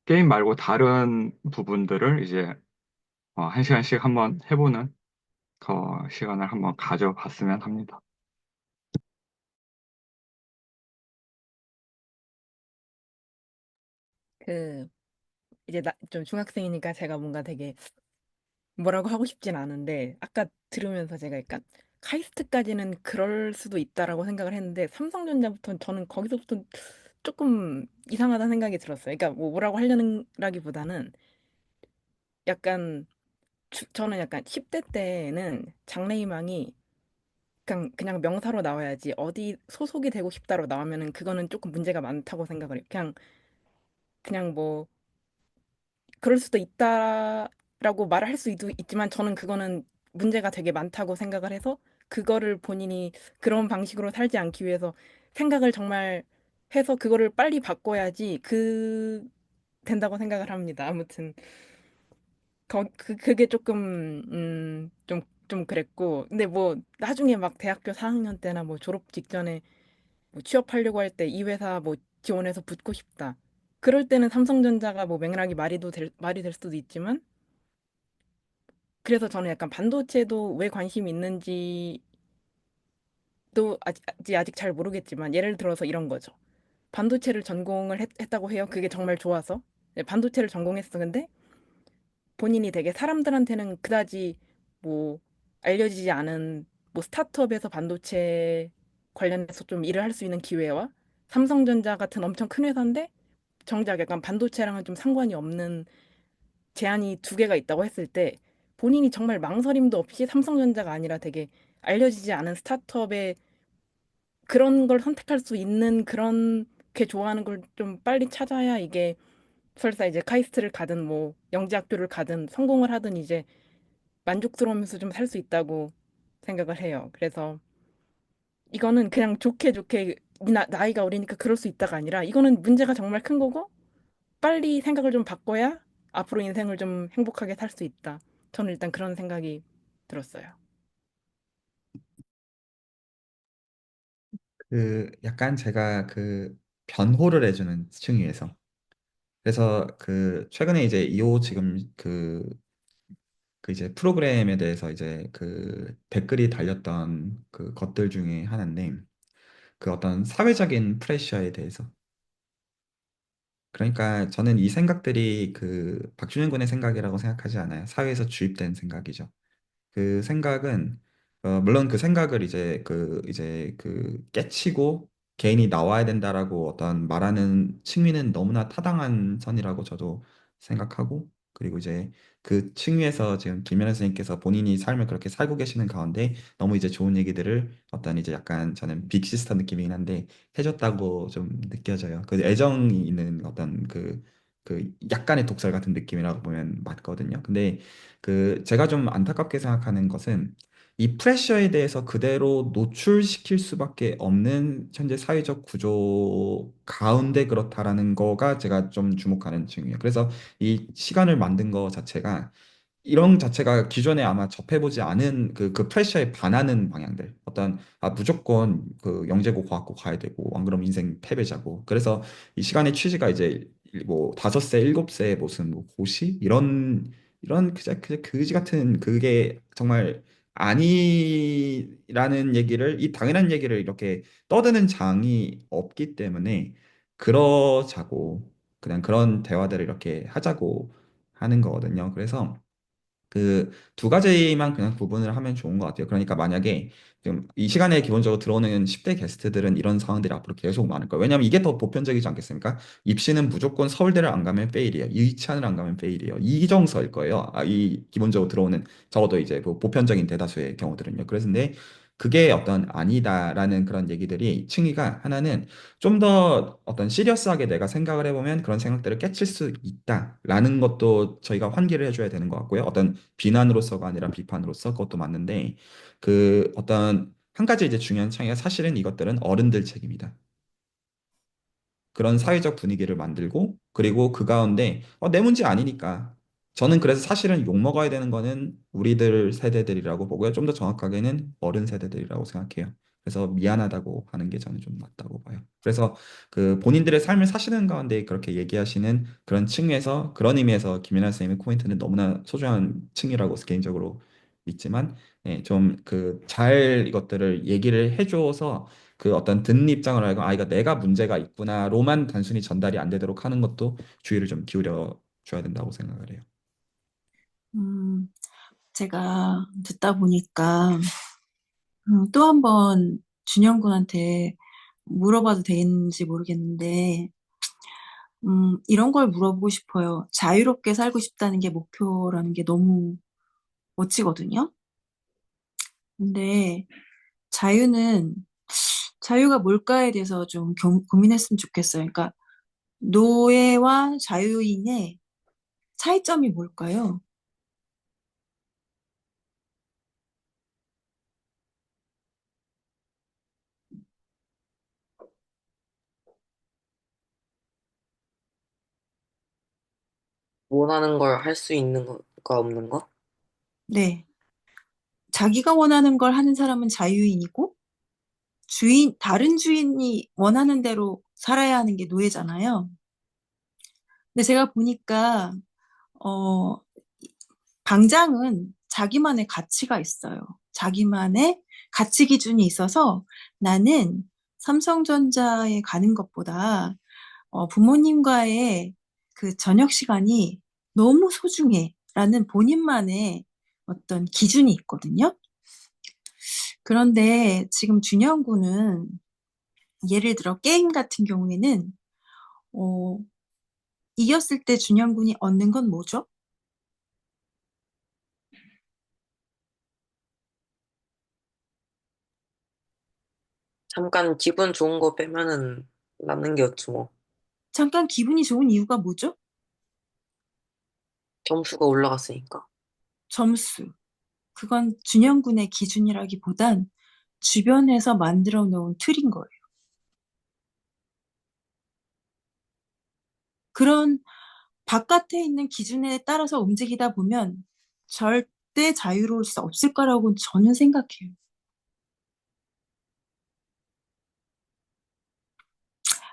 게임 말고 다른 부분들을 이제 한 시간씩 한번 해보는 그 시간을 한번 가져봤으면 합니다. 그 이제 나 좀 중학생이니까 제가 뭔가 되게 뭐라고 하고 싶진 않은데 아까 들으면서 제가 약간 카이스트까지는 그럴 수도 있다라고 생각을 했는데 삼성전자부터 저는 거기서부터 조금 이상하다는 생각이 들었어요. 그러니까 뭐 뭐라고 하려는라기보다는 약간 저는 약간 10대 때는 장래희망이 그냥 명사로 나와야지 어디 소속이 되고 싶다로 나오면은 그거는 조금 문제가 많다고 생각을 해요. 그냥 뭐 그럴 수도 있다라고 말을 할 수도 있지만 저는 그거는 문제가 되게 많다고 생각을 해서 그거를 본인이 그런 방식으로 살지 않기 위해서 생각을 정말 해서 그거를 빨리 바꿔야지 된다고 생각을 합니다. 아무튼 그게 조금 좀 그랬고 근데 뭐 나중에 막 대학교 4학년 때나 뭐 졸업 직전에 뭐 취업하려고 할 때 이 회사 뭐 지원해서 붙고 싶다. 그럴 때는 삼성전자가 뭐 맥락이 말이 될 수도 있지만 그래서 저는 약간 반도체도 왜 관심이 있는지도 아직 잘 모르겠지만 예를 들어서 이런 거죠. 반도체를 전공을 했다고 해요. 그게 정말 좋아서. 네, 반도체를 전공했어. 근데 본인이 되게 사람들한테는 그다지 뭐 알려지지 않은 뭐 스타트업에서 반도체 관련해서 좀 일을 할 수 있는 기회와 삼성전자 같은 엄청 큰 회사인데 정작 약간 반도체랑은 좀 상관이 없는 제안이 두 개가 있다고 했을 때 본인이 정말 망설임도 없이 삼성전자가 아니라 되게 알려지지 않은 스타트업에 그런 걸 선택할 수 있는 그런 게 좋아하는 걸 좀 빨리 찾아야 이게 설사 이제 카이스트를 가든 뭐 영재학교를 가든 성공을 하든 이제 만족스러우면서 좀 살 수 있다고 생각을 해요. 그래서 이거는 그냥 좋게 좋게 나이가 어리니까 그럴 수 있다가 아니라 이거는 문제가 정말 큰 거고 빨리 생각을 좀 바꿔야 앞으로 인생을 좀 행복하게 살 수 있다. 저는 일단 그런 생각이 들었어요. 그 약간 제가 그 변호를 해주는 층위에서 그래서 그 최근에 이제 이호 지금 그 이제 프로그램에 대해서 이제 그 댓글이 달렸던 그 것들 중에 하나인데 그 어떤 사회적인 프레셔에 대해서 그러니까 저는 이 생각들이 그 박준현 군의 생각이라고 생각하지 않아요. 사회에서 주입된 생각이죠. 그 생각은 물론 그 생각을 이제 그 깨치고 개인이 나와야 된다라고 어떤 말하는 측면은 너무나 타당한 선이라고 저도 생각하고 그리고 이제 그 층위에서 지금 김연아 선생님께서 본인이 삶을 그렇게 살고 계시는 가운데 너무 이제 좋은 얘기들을 어떤 이제 약간 저는 빅시스터 느낌이긴 한데 해줬다고 좀 느껴져요. 그 애정이 있는 어떤 그 약간의 독설 같은 느낌이라고 보면 맞거든요. 근데 그 제가 좀 안타깝게 생각하는 것은 이 프레셔에 대해서 그대로 노출시킬 수밖에 없는 현재 사회적 구조 가운데 그렇다라는 거가 제가 좀 주목하는 층이에요. 그래서 이 시간을 만든 거 자체가 이런 자체가 기존에 아마 접해보지 않은 그 프레셔에 반하는 방향들. 어떤, 무조건 그 영재고 과학고 가야 되고, 안 그러면 인생 패배자고. 그래서 이 시간의 취지가 이제 뭐 5세, 7세 무슨 뭐 고시? 이런 그지 같은 그게 정말 아니라는 얘기를, 이 당연한 얘기를 이렇게 떠드는 장이 없기 때문에 그러자고, 그냥 그런 대화들을 이렇게 하자고 하는 거거든요. 그래서 그 두 가지만 그냥 구분을 하면 좋은 것 같아요. 그러니까 만약에 지금 이 시간에 기본적으로 들어오는 10대 게스트들은 이런 상황들이 앞으로 계속 많을 거예요. 왜냐하면 이게 더 보편적이지 않겠습니까? 입시는 무조건 서울대를 안 가면 페일이에요. 유치원을 안 가면 페일이에요. 이 정서일 거예요. 이 기본적으로 들어오는 적어도 이제 뭐 보편적인 대다수의 경우들은요. 그래서 근데 그게 어떤 아니다라는 그런 얘기들이 층위가 하나는 좀 더 어떤 시리어스하게 내가 생각을 해보면 그런 생각들을 깨칠 수 있다라는 것도 저희가 환기를 해줘야 되는 것 같고요. 어떤 비난으로서가 아니라 비판으로서 그것도 맞는데 그 어떤 한 가지 이제 중요한 차이가 사실은 이것들은 어른들 책임이다. 그런 사회적 분위기를 만들고 그리고 그 가운데 내 문제 아니니까 저는 그래서 사실은 욕먹어야 되는 거는 우리들 세대들이라고 보고요. 좀 더 정확하게는 어른 세대들이라고 생각해요. 그래서 미안하다고 하는 게 저는 좀 맞다고 봐요. 그래서 그 본인들의 삶을 사시는 가운데 그렇게 얘기하시는 그런 층에서 그런 의미에서 김연아 선생님의 코멘트는 너무나 소중한 층이라고 개인적으로 믿지만 좀 그 잘 이것들을 얘기를 해줘서 그 어떤 듣는 입장을 알고 이거 내가 문제가 있구나로만 단순히 전달이 안 되도록 하는 것도 주의를 좀 기울여 줘야 된다고 생각을 해요. 음, 제가 듣다 보니까 또 한 번 준영 군한테 물어봐도 되는지 모르겠는데 이런 걸 물어보고 싶어요. 자유롭게 살고 싶다는 게 목표라는 게 너무 멋지거든요. 근데 자유는 자유가 뭘까에 대해서 좀 고민했으면 좋겠어요. 그러니까 노예와 자유인의 차이점이 뭘까요? 원하는 걸 할 수 있는 거가 없는 거? 네. 자기가 원하는 걸 하는 사람은 자유인이고 다른 주인이 원하는 대로 살아야 하는 게 노예잖아요. 근데 제가 보니까 어, 방장은 자기만의 가치가 있어요. 자기만의 가치 기준이 있어서 나는 삼성전자에 가는 것보다 부모님과의 그 저녁 시간이 너무 소중해. 라는 본인만의 어떤 기준이 있거든요. 그런데 지금 준영 군은 예를 들어 게임 같은 경우에는 어, 이겼을 때 준영 군이 얻는 건 뭐죠? 잠깐 기분 좋은 거 빼면은 남는 게 없지 뭐. 잠깐 기분이 좋은 이유가 뭐죠? 점수가 올라갔으니까. 점수. 그건 준영 군의 기준이라기보단 주변에서 만들어 놓은 틀인 거예요. 그런 바깥에 있는 기준에 따라서 움직이다 보면 절대 자유로울 수 없을 거라고 저는 생각해요.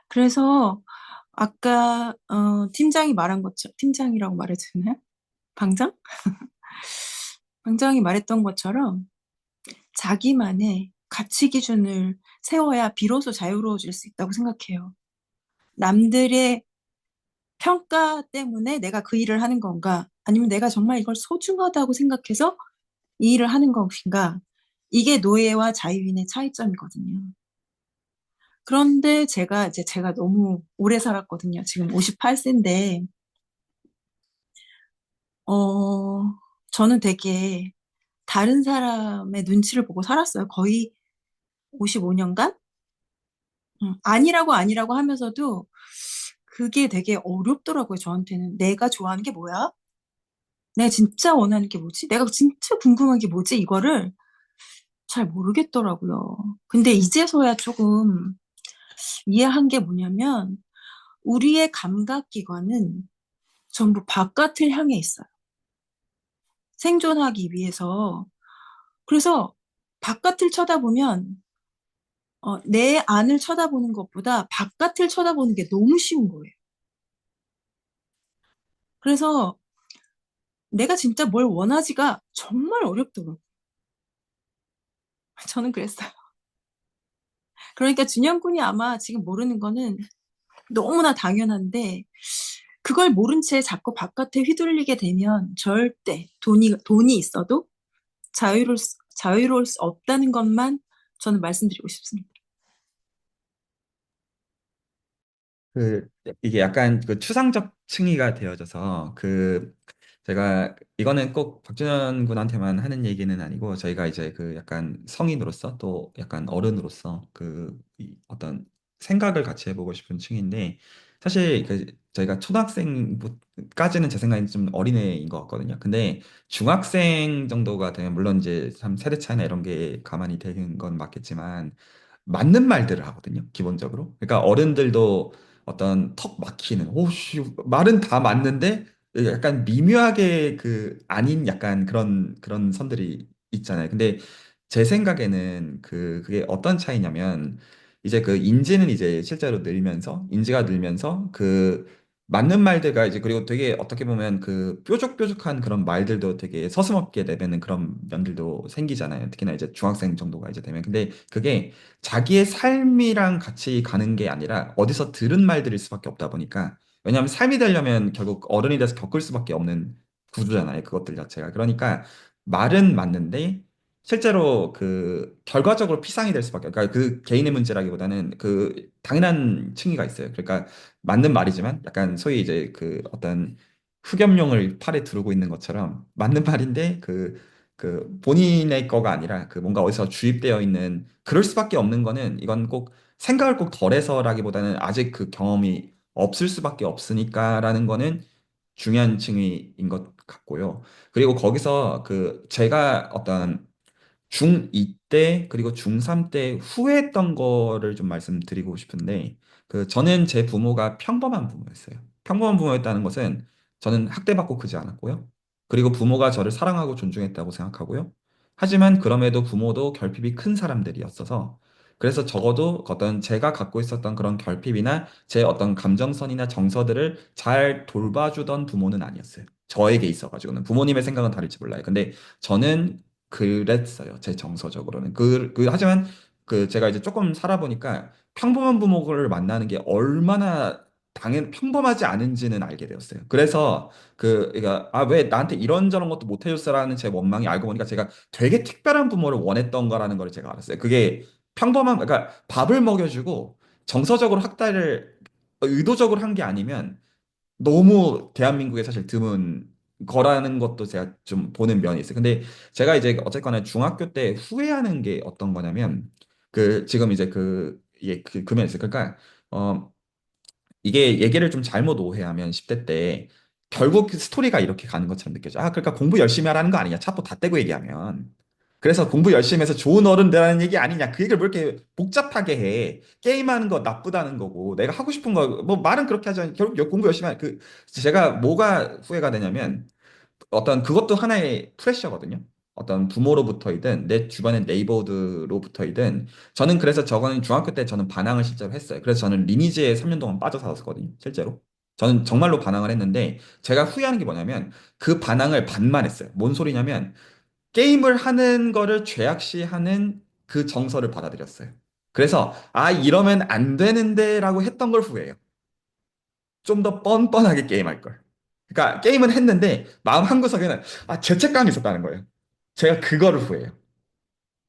그래서 아까 팀장이 말한 것처럼 팀장이라고 말해도 되나요? 방장? 방장이 말했던 것처럼 자기만의 가치 기준을 세워야 비로소 자유로워질 수 있다고 생각해요. 남들의 평가 때문에 내가 그 일을 하는 건가? 아니면 내가 정말 이걸 소중하다고 생각해서 이 일을 하는 것인가? 이게 노예와 자유인의 차이점이거든요. 그런데 제가 너무 오래 살았거든요. 지금 58세인데, 저는 되게 다른 사람의 눈치를 보고 살았어요. 거의 55년간? 아니라고 하면서도 그게 되게 어렵더라고요, 저한테는. 내가 좋아하는 게 뭐야? 내가 진짜 원하는 게 뭐지? 내가 진짜 궁금한 게 뭐지? 이거를 잘 모르겠더라고요. 근데 이제서야 조금 이해한 게 뭐냐면 우리의 감각기관은 전부 바깥을 향해 있어요. 생존하기 위해서. 그래서 바깥을 쳐다보면 내 안을 쳐다보는 것보다 바깥을 쳐다보는 게 너무 쉬운 거예요. 그래서 내가 진짜 뭘 원하지가 정말 어렵더라고요. 저는 그랬어요. 그러니까 준영 군이 아마 지금 모르는 거는 너무나 당연한데 그걸 모른 채 자꾸 바깥에 휘둘리게 되면 절대 돈이 있어도 자유로울 수 없다는 것만 저는 말씀드리고 싶습니다. 그 이게 약간 그 추상적 층위가 되어져서 그 제가 이거는 꼭 박준현 군한테만 하는 얘기는 아니고 저희가 이제 그 약간 성인으로서 또 약간 어른으로서 이 어떤 생각을 같이 해보고 싶은 층인데 사실 그 저희가 초등학생까지는 제 생각엔 좀 어린애인 것 같거든요. 근데 중학생 정도가 되면 물론 이제 참 세대 차이나 이런 게 가만히 되는 건 맞겠지만 맞는 말들을 하거든요. 기본적으로. 그러니까 어른들도 어떤 턱 막히는 오씨 말은 다 맞는데 약간 미묘하게 그 아닌 약간 그런 선들이 있잖아요. 근데 제 생각에는 그게 어떤 차이냐면 이제 그 인지는 이제 실제로 늘면서 인지가 늘면서 그 맞는 말들과 이제 그리고 되게 어떻게 보면 그 뾰족뾰족한 그런 말들도 되게 서슴없게 내뱉는 그런 면들도 생기잖아요. 특히나 이제 중학생 정도가 이제 되면. 근데 그게 자기의 삶이랑 같이 가는 게 아니라 어디서 들은 말들일 수밖에 없다 보니까 왜냐하면 삶이 되려면 결국 어른이 돼서 겪을 수밖에 없는 구조잖아요. 그것들 자체가. 그러니까 말은 맞는데 실제로 그 결과적으로 피상이 될 수밖에 그러니까 그 개인의 문제라기보다는 그 당연한 층위가 있어요. 그러니까 맞는 말이지만 약간 소위 이제 그 어떤 흑염룡을 팔에 두르고 있는 것처럼 맞는 말인데 그 본인의 거가 아니라 그 뭔가 어디서 주입되어 있는 그럴 수밖에 없는 거는 이건 꼭 생각을 꼭 덜해서라기보다는 아직 그 경험이 없을 수밖에 없으니까라는 거는 중요한 층위인 것 같고요. 그리고 거기서 그 제가 어떤 중2 때 그리고 중3 때 후회했던 거를 좀 말씀드리고 싶은데 그 저는 제 부모가 평범한 부모였어요. 평범한 부모였다는 것은 저는 학대받고 크지 않았고요. 그리고 부모가 저를 사랑하고 존중했다고 생각하고요. 하지만 그럼에도 부모도 결핍이 큰 사람들이었어서 그래서 적어도 어떤 제가 갖고 있었던 그런 결핍이나 제 어떤 감정선이나 정서들을 잘 돌봐주던 부모는 아니었어요. 저에게 있어가지고는 부모님의 생각은 다를지 몰라요. 근데 저는 그랬어요. 제 정서적으로는. 하지만 제가 이제 조금 살아보니까 평범한 부모를 만나는 게 얼마나 평범하지 않은지는 알게 되었어요. 그래서 그러니까 왜 나한테 이런저런 것도 못 해줬어라는 제 원망이 알고 보니까 제가 되게 특별한 부모를 원했던 거라는 걸 제가 알았어요. 그게 그러니까 밥을 먹여주고 정서적으로 학대를 의도적으로 한 게 아니면 너무 대한민국에 사실 드문 거라는 것도 제가 좀 보는 면이 있어요. 근데 제가 이제 어쨌거나 중학교 때 후회하는 게 어떤 거냐면 지금 이제 그 면이 있어요. 그러니까 어 이게 얘기를 좀 잘못 오해하면 10대 때 결국 그 스토리가 이렇게 가는 것처럼 느껴져. 그러니까 공부 열심히 하라는 거 아니냐. 차포 다 떼고 얘기하면. 그래서 공부 열심히 해서 좋은 어른 되라는 얘기 아니냐. 그 얘기를 왜 이렇게 복잡하게 해. 게임하는 거 나쁘다는 거고, 내가 하고 싶은 거, 뭐 말은 그렇게 하지만 결국 공부 열심히 제가 뭐가 후회가 되냐면, 어떤 그것도 하나의 프레셔거든요. 어떤 부모로부터이든 내 주변의 네이버들로부터이든 저는 그래서 저거는 중학교 때 저는 반항을 실제로 했어요. 그래서 저는 리니지에 3년 동안 빠져 살았었거든요. 실제로. 저는 정말로 반항을 했는데 제가 후회하는 게 뭐냐면 그 반항을 반만 했어요. 뭔 소리냐면 게임을 하는 거를 죄악시하는 그 정서를 받아들였어요. 그래서 이러면 안 되는데라고 했던 걸 후회해요. 좀 더 뻔뻔하게 게임할 걸. 그러니까 게임은 했는데 마음 한구석에는 죄책감이 있었다는 거예요. 제가 그거를 후회해요.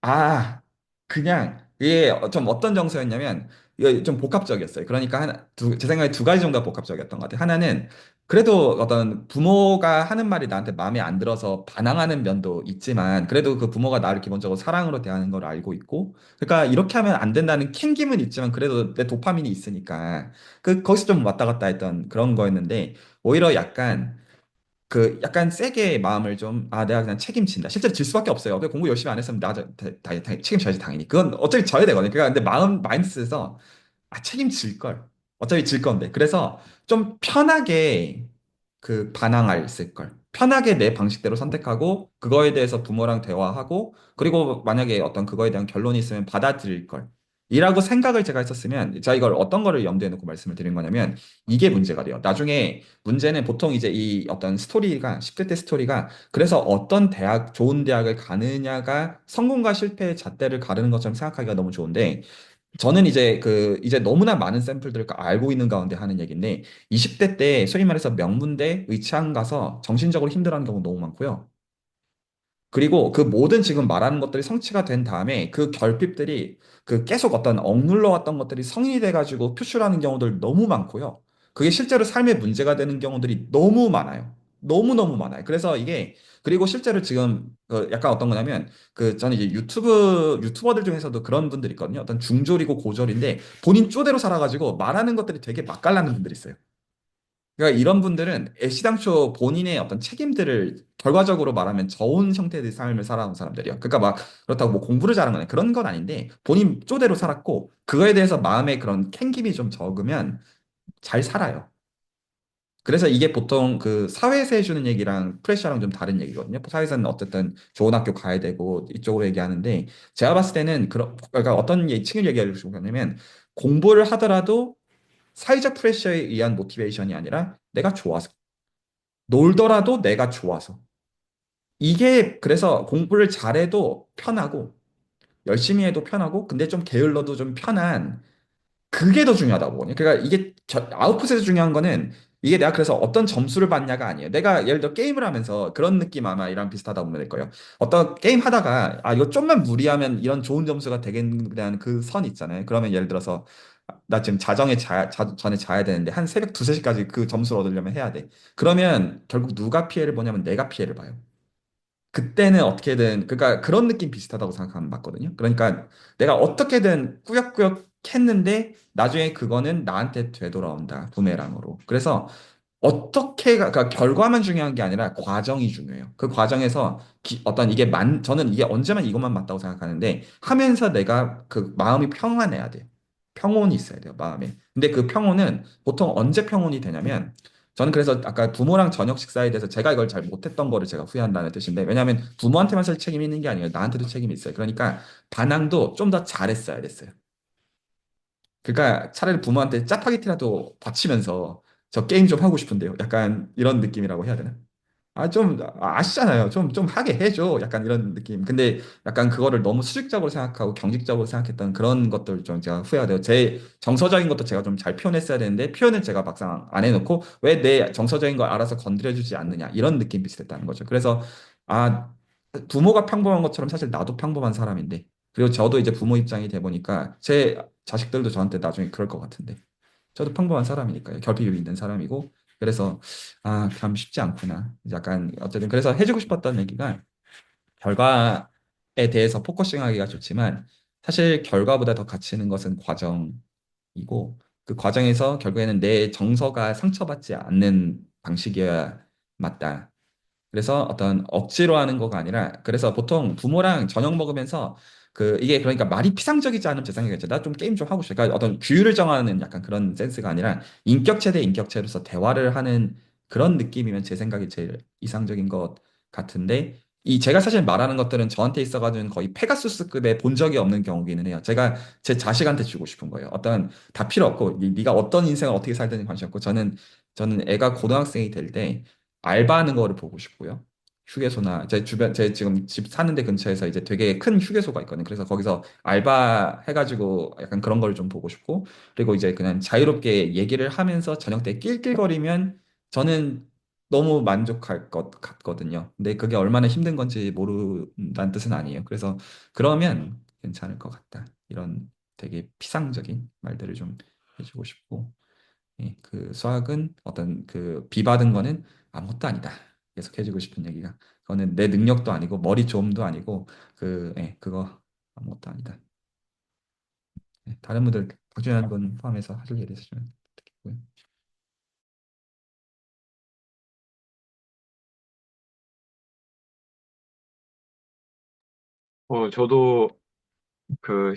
아, 그냥 이게 좀 어떤 정서였냐면 이게 좀 복합적이었어요. 그러니까 제 생각에 두 가지 정도가 복합적이었던 것 같아요. 하나는 그래도 어떤 부모가 하는 말이 나한테 마음에 안 들어서 반항하는 면도 있지만 그래도 그 부모가 나를 기본적으로 사랑으로 대하는 걸 알고 있고 그러니까 이렇게 하면 안 된다는 캥김은 있지만 그래도 내 도파민이 있으니까 거기서 좀 왔다 갔다 했던 그런 거였는데 오히려 약간 그 약간 세게 마음을 좀, 아, 내가 그냥 책임진다. 실제로 질 수밖에 없어요. 왜 공부 열심히 안 했으면 책임져야지, 당연히. 그건 어차피 져야 되거든요. 그러니까 근데 마인드셋에서, 아, 책임질 걸. 어차피 질 건데. 그래서 좀 편하게 그 반항할 있을 걸. 편하게 내 방식대로 선택하고, 그거에 대해서 부모랑 대화하고, 그리고 만약에 어떤 그거에 대한 결론이 있으면 받아들일 걸. 이라고 생각을 제가 했었으면, 제가 이걸 어떤 거를 염두에 놓고 말씀을 드린 거냐면, 이게 문제가 돼요. 나중에 문제는 보통 이제 이 어떤 스토리가, 10대 때 스토리가, 그래서 어떤 대학, 좋은 대학을 가느냐가 성공과 실패의 잣대를 가르는 것처럼 생각하기가 너무 좋은데, 저는 이제 너무나 많은 샘플들을 알고 있는 가운데 하는 얘기인데, 20대 때 소위 말해서 명문대 의창 가서 정신적으로 힘들어하는 경우 너무 많고요. 그리고 그 모든 지금 말하는 것들이 성취가 된 다음에 그 결핍들이 그 계속 어떤 억눌러 왔던 것들이 성인이 돼가지고 표출하는 경우들 너무 많고요. 그게 실제로 삶의 문제가 되는 경우들이 너무 많아요. 너무너무 많아요. 그래서 이게, 그리고 실제로 지금 그 약간 어떤 거냐면, 그 저는 이제 유튜버들 중에서도 그런 분들이 있거든요. 어떤 중졸이고 고졸인데 본인 쪼대로 살아가지고 말하는 것들이 되게 맛깔나는 분들이 있어요. 그러니까 이런 분들은 애시당초 본인의 어떤 책임들을 결과적으로 말하면 저온 형태의 삶을 살아온 사람들이요. 그러니까 막 그렇다고 뭐 공부를 잘한 거나 그런 건 아닌데 본인 쪼대로 살았고 그거에 대해서 마음에 그런 캥김이 좀 적으면 잘 살아요. 그래서 이게 보통 그 사회에서 해주는 얘기랑 프레셔랑 좀 다른 얘기거든요. 사회에서는 어쨌든 좋은 학교 가야 되고 이쪽으로 얘기하는데 제가 봤을 때는 그러니까 어떤 층을 얘기하려고 하냐면 공부를 하더라도 사회적 프레셔에 의한 모티베이션이 아니라 내가 좋아서 놀더라도 내가 좋아서. 이게 그래서 공부를 잘해도 편하고 열심히 해도 편하고 근데 좀 게을러도 좀 편한 그게 더 중요하다고 보거든요. 그러니까 이게 아웃풋에서 중요한 거는 이게 내가 그래서 어떤 점수를 받냐가 아니에요. 내가 예를 들어 게임을 하면서 그런 느낌 아마 이랑 비슷하다 보면 될 거예요. 어떤 게임 하다가 아 이거 좀만 무리하면 이런 좋은 점수가 되겠다는 그 선 있잖아요. 그러면 예를 들어서 나 지금 전에 자야 되는데 한 새벽 2, 3시까지 그 점수를 얻으려면 해야 돼. 그러면 결국 누가 피해를 보냐면 내가 피해를 봐요. 그때는 어떻게든 그러니까 그런 느낌 비슷하다고 생각하면 맞거든요. 그러니까 내가 어떻게든 꾸역꾸역 했는데 나중에 그거는 나한테 되돌아온다 부메랑으로. 그래서 그러니까 결과만 중요한 게 아니라 과정이 중요해요. 그 과정에서 어떤 저는 이게 언제만 이것만 맞다고 생각하는데 하면서 내가 그 마음이 평안해야 돼요. 평온이 있어야 돼요, 마음에. 근데 그 평온은 보통 언제 평온이 되냐면 저는 그래서 아까 부모랑 저녁 식사에 대해서 제가 이걸 잘 못했던 거를 제가 후회한다는 뜻인데 왜냐하면 부모한테만 살 책임이 있는 게 아니에요. 나한테도 책임이 있어요. 그러니까 반항도 좀 더 잘했어야 됐어요. 그러니까 차라리 부모한테 짜파게티라도 바치면서 저 게임 좀 하고 싶은데요. 약간 이런 느낌이라고 해야 되나? 아시잖아요. 좀 하게 해줘. 약간 이런 느낌. 근데 약간 그거를 너무 수직적으로 생각하고 경직적으로 생각했던 그런 것들 좀 제가 후회가 돼요. 제 정서적인 것도 제가 좀 잘 표현했어야 되는데 표현을 제가 막상 안 해놓고 왜 내 정서적인 걸 알아서 건드려주지 않느냐. 이런 느낌 비슷했다는 거죠. 그래서 아, 부모가 평범한 것처럼 사실 나도 평범한 사람인데 그리고 저도 이제 부모 입장이 돼 보니까 제 자식들도 저한테 나중에 그럴 것 같은데 저도 평범한 사람이니까요. 결핍이 있는 사람이고 그래서 아, 참 쉽지 않구나. 약간 어쨌든 그래서 해주고 싶었던 얘기가 결과에 대해서 포커싱하기가 좋지만 사실 결과보다 더 가치 있는 것은 과정이고 그 과정에서 결국에는 내 정서가 상처받지 않는 방식이어야 맞다. 그래서 어떤 억지로 하는 거가 아니라 그래서 보통 부모랑 저녁 먹으면서 이게 그러니까 말이 피상적이지 않으면 제 생각이겠죠. 나 좀 게임 좀 하고 싶어. 그러니까 어떤 규율을 정하는 약간 그런 센스가 아니라 인격체 대 인격체로서 대화를 하는 그런 느낌이면 제 생각이 제일 이상적인 것 같은데 이 제가 사실 말하는 것들은 저한테 있어가지고는 거의 페가수스급의 본 적이 없는 경우기는 해요. 제가 제 자식한테 주고 싶은 거예요. 어떤 다 필요 없고 네가 어떤 인생을 어떻게 살든지 관심 없고 저는 애가 고등학생이 될때 알바하는 거를 보고 싶고요. 휴게소나 제 지금 집 사는 데 근처에서 이제 되게 큰 휴게소가 있거든요. 그래서 거기서 알바 해가지고 약간 그런 걸 좀 보고 싶고 그리고 이제 그냥 자유롭게 얘기를 하면서 저녁 때 낄낄거리면 저는 너무 만족할 것 같거든요. 근데 그게 얼마나 힘든 건지 모른다는 뜻은 아니에요. 그래서 그러면 괜찮을 것 같다. 이런 되게 피상적인 말들을 좀 해주고 싶고 예, 그 수학은 어떤 그 비받은 거는 아무것도 아니다. 계속 해주고 싶은 얘기가. 그거는 내 능력도 아니고 머리 좋음도 아니고 그거 아무것도 아니다. 예, 다른 분들 박준현 분 포함해서 하실 일 있으시면 부탁드리고요. 저도 그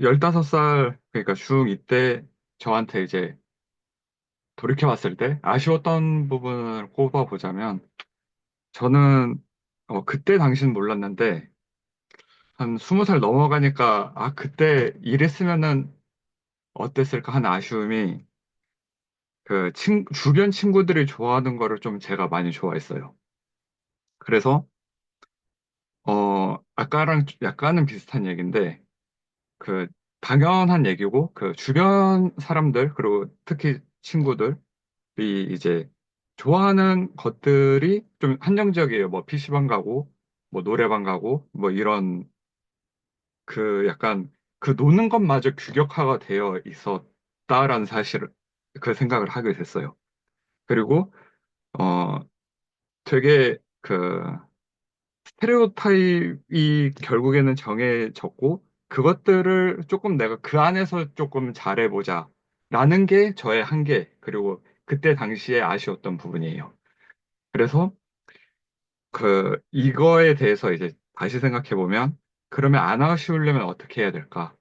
15살, 그러니까 중2 때 저한테 이제 돌이켜봤을 때 아쉬웠던 부분을 꼽아보자면, 저는 그때 당시는 몰랐는데 한 20살 넘어가니까 그때 이랬으면은 어땠을까 하는 아쉬움이, 주변 친구들이 좋아하는 거를 좀 제가 많이 좋아했어요. 그래서 아까랑 약간은 비슷한 얘기인데, 그 당연한 얘기고, 그 주변 사람들 그리고 특히 친구들이 이제 좋아하는 것들이 좀 한정적이에요. 뭐 PC방 가고 뭐 노래방 가고 뭐 이런, 약간 그 노는 것마저 규격화가 되어 있었다라는 사실을, 그 생각을 하게 됐어요. 그리고 어 되게 스테레오타입이 결국에는 정해졌고, 그것들을 조금 내가 그 안에서 조금 잘해보자 라는 게 저의 한계, 그리고 그때 당시에 아쉬웠던 부분이에요. 그래서 이거에 대해서 이제 다시 생각해보면, 그러면 안 아쉬우려면 어떻게 해야 될까?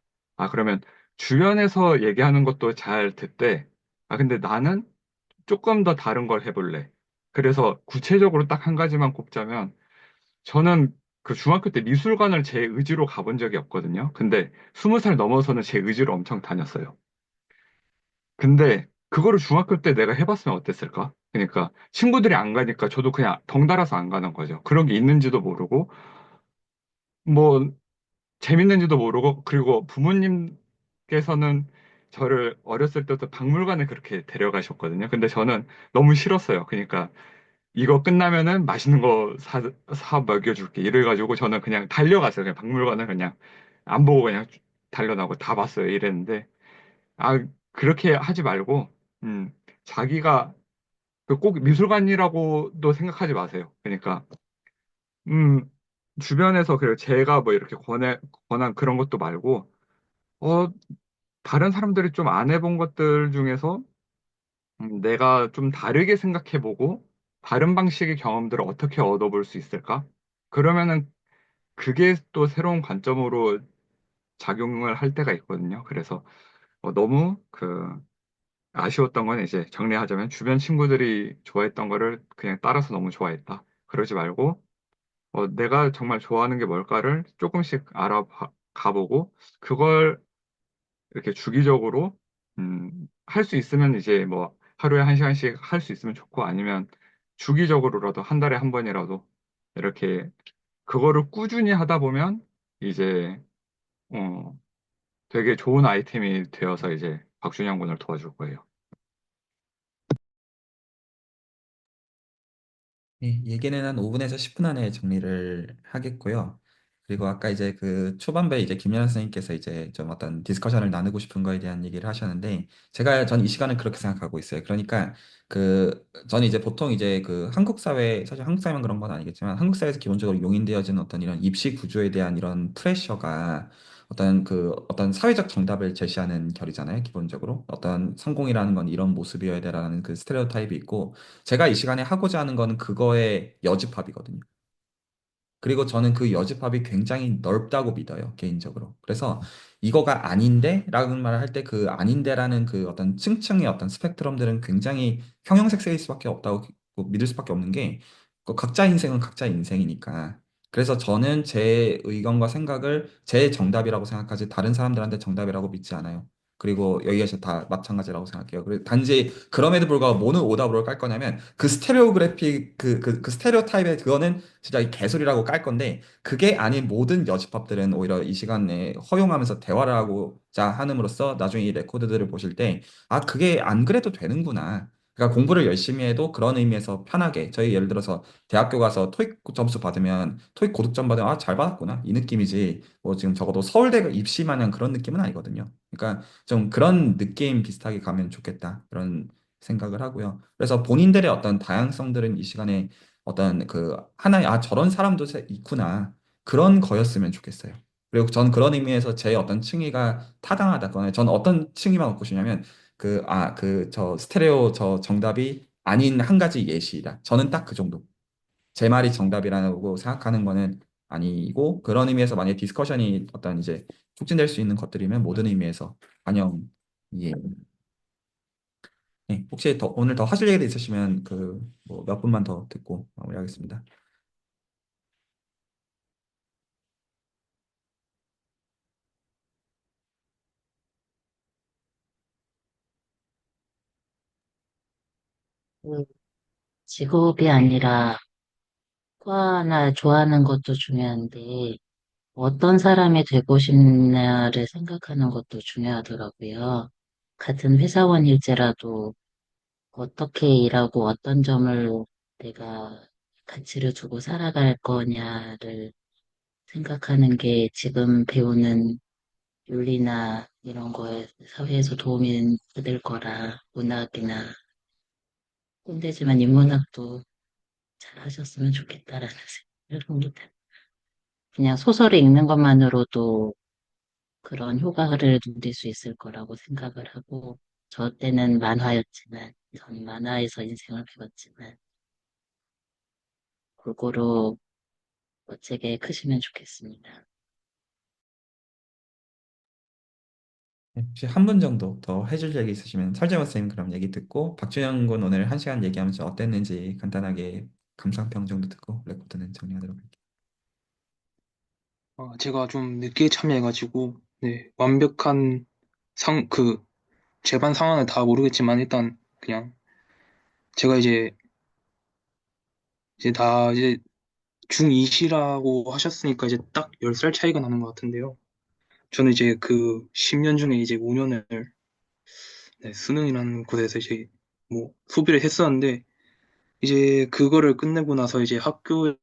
그러면 주변에서 얘기하는 것도 잘 듣되, 근데 나는 조금 더 다른 걸 해볼래. 그래서 구체적으로 딱 한 가지만 꼽자면, 저는 그 중학교 때 미술관을 제 의지로 가본 적이 없거든요. 근데 20살 넘어서는 제 의지로 엄청 다녔어요. 근데 그거를 중학교 때 내가 해봤으면 어땠을까? 그러니까 친구들이 안 가니까 저도 그냥 덩달아서 안 가는 거죠. 그런 게 있는지도 모르고, 뭐 재밌는지도 모르고, 그리고 부모님께서는 저를 어렸을 때부터 박물관에 그렇게 데려가셨거든요. 근데 저는 너무 싫었어요. 그러니까 이거 끝나면은 맛있는 거 사 먹여줄게. 이래가지고 저는 그냥 달려갔어요. 그냥 박물관을 그냥 안 보고 그냥 달려나고 다 봤어요. 이랬는데, 그렇게 하지 말고, 음, 자기가 꼭 미술관이라고도 생각하지 마세요. 그러니까, 음, 주변에서 제가 뭐 이렇게 권한 그런 것도 말고, 어, 다른 사람들이 좀 안 해본 것들 중에서 내가 좀 다르게 생각해보고 다른 방식의 경험들을 어떻게 얻어볼 수 있을까? 그러면은 그게 또 새로운 관점으로 작용을 할 때가 있거든요. 그래서 너무 아쉬웠던 건, 이제 정리하자면 주변 친구들이 좋아했던 거를 그냥 따라서 너무 좋아했다. 그러지 말고 내가 정말 좋아하는 게 뭘까를 조금씩 알아가보고, 그걸 이렇게 주기적으로 할 수 있으면 이제 뭐 하루에 1시간씩 할 수 있으면 좋고, 아니면 주기적으로라도 한 달에 한 번이라도 이렇게 그거를 꾸준히 하다 보면 이제 어 되게 좋은 아이템이 되어서 이제 박준영 군을 도와줄 거예요. 예, 얘기는 한 5분에서 10분 안에 정리를 하겠고요. 그리고 아까 이제 그 초반부에 이제 김연아 선생님께서 이제 좀 어떤 디스커션을 나누고 싶은 거에 대한 얘기를 하셨는데, 전 이 시간은 그렇게 생각하고 있어요. 그러니까 저는 이제 보통 이제 한국 사회, 사실 한국 사회만 그런 건 아니겠지만 한국 사회에서 기본적으로 용인되어진 어떤 이런 입시 구조에 대한 이런 프레셔가 어떤 사회적 정답을 제시하는 결이잖아요. 기본적으로 어떤 성공이라는 건 이런 모습이어야 되라는 그 스테레오타입이 있고, 제가 이 시간에 하고자 하는 거는 그거의 여집합이거든요. 그리고 저는 그 여집합이 굉장히 넓다고 믿어요, 개인적으로. 그래서 이거가 아닌데? 라는 말을 할 때 그 아닌데라는 그 어떤 층층의 어떤 스펙트럼들은 굉장히 형형색색일 수밖에 없다고 믿을 수밖에 없는 게, 각자 인생은 각자 인생이니까. 그래서 저는 제 의견과 생각을 제 정답이라고 생각하지 다른 사람들한테 정답이라고 믿지 않아요. 그리고 여기에서 다 마찬가지라고 생각해요. 그리고 단지 그럼에도 불구하고 뭐는 오답으로 깔 거냐면 그 스테레오그래픽 그 스테레오 타입의 그거는 진짜 이 개소리라고 깔 건데, 그게 아닌 모든 여집합들은 오히려 이 시간에 허용하면서 대화를 하고자 함으로써 나중에 이 레코드들을 보실 때 그게 안 그래도 되는구나. 그러니까 공부를 열심히 해도 그런 의미에서 편하게, 저희 예를 들어서 대학교 가서 토익 점수 받으면, 토익 고득점 받으면 잘 받았구나 이 느낌이지, 뭐 지금 적어도 서울대 입시 마냥 그런 느낌은 아니거든요. 그러니까 좀 그런 느낌 비슷하게 가면 좋겠다, 그런 생각을 하고요. 그래서 본인들의 어떤 다양성들은 이 시간에 어떤 하나의 저런 사람도 있구나, 그런 거였으면 좋겠어요. 그리고 전 그런 의미에서 제 어떤 층위가 타당하다거나, 전 어떤 층위만 갖고 싶냐면 저 스테레오 저 정답이 아닌 한 가지 예시이다. 저는 딱 그 정도. 제 말이 정답이라고 생각하는 거는 아니고 그런 의미에서 만약에 디스커션이 어떤 이제 촉진될 수 있는 것들이면 모든 의미에서 환영이에요. 네, 혹시 오늘 더 하실 얘기 있으시면 그 뭐 몇 분만 더 듣고 마무리하겠습니다. 그 직업이 아니라 과나 좋아하는 것도 중요한데 어떤 사람이 되고 싶냐를 생각하는 것도 중요하더라고요. 같은 회사원일지라도 어떻게 일하고 어떤 점을 내가 가치를 두고 살아갈 거냐를 생각하는 게 지금 배우는 윤리나 이런 거에 사회에서 도움이 될 거라 문학이나 꼰대지만 인문학도 잘 하셨으면 좋겠다라는 생각을 합니다. 그냥 소설을 읽는 것만으로도 그런 효과를 누릴 수 있을 거라고 생각을 하고, 저 때는 만화였지만, 전 만화에서 인생을 배웠지만, 골고루 멋지게 크시면 좋겠습니다. 네, 혹시 한 분 정도 더 해줄 얘기 있으시면 설재원 선생님 그럼 얘기 듣고 박준영 군 오늘 한 시간 얘기하면서 어땠는지 간단하게 감상평 정도 듣고 레코드는 정리하도록 할게요. 제가 좀 늦게 참여해가지고, 네, 완벽한 제반 상황을 다 모르겠지만, 일단, 그냥, 제가 이제 중2시라고 하셨으니까 이제 딱 10살 차이가 나는 것 같은데요. 저는 이제 그 10년 중에 이제 5년을 수능이라는 곳에서 이제 뭐 소비를 했었는데, 이제 그거를 끝내고 나서 이제 학교에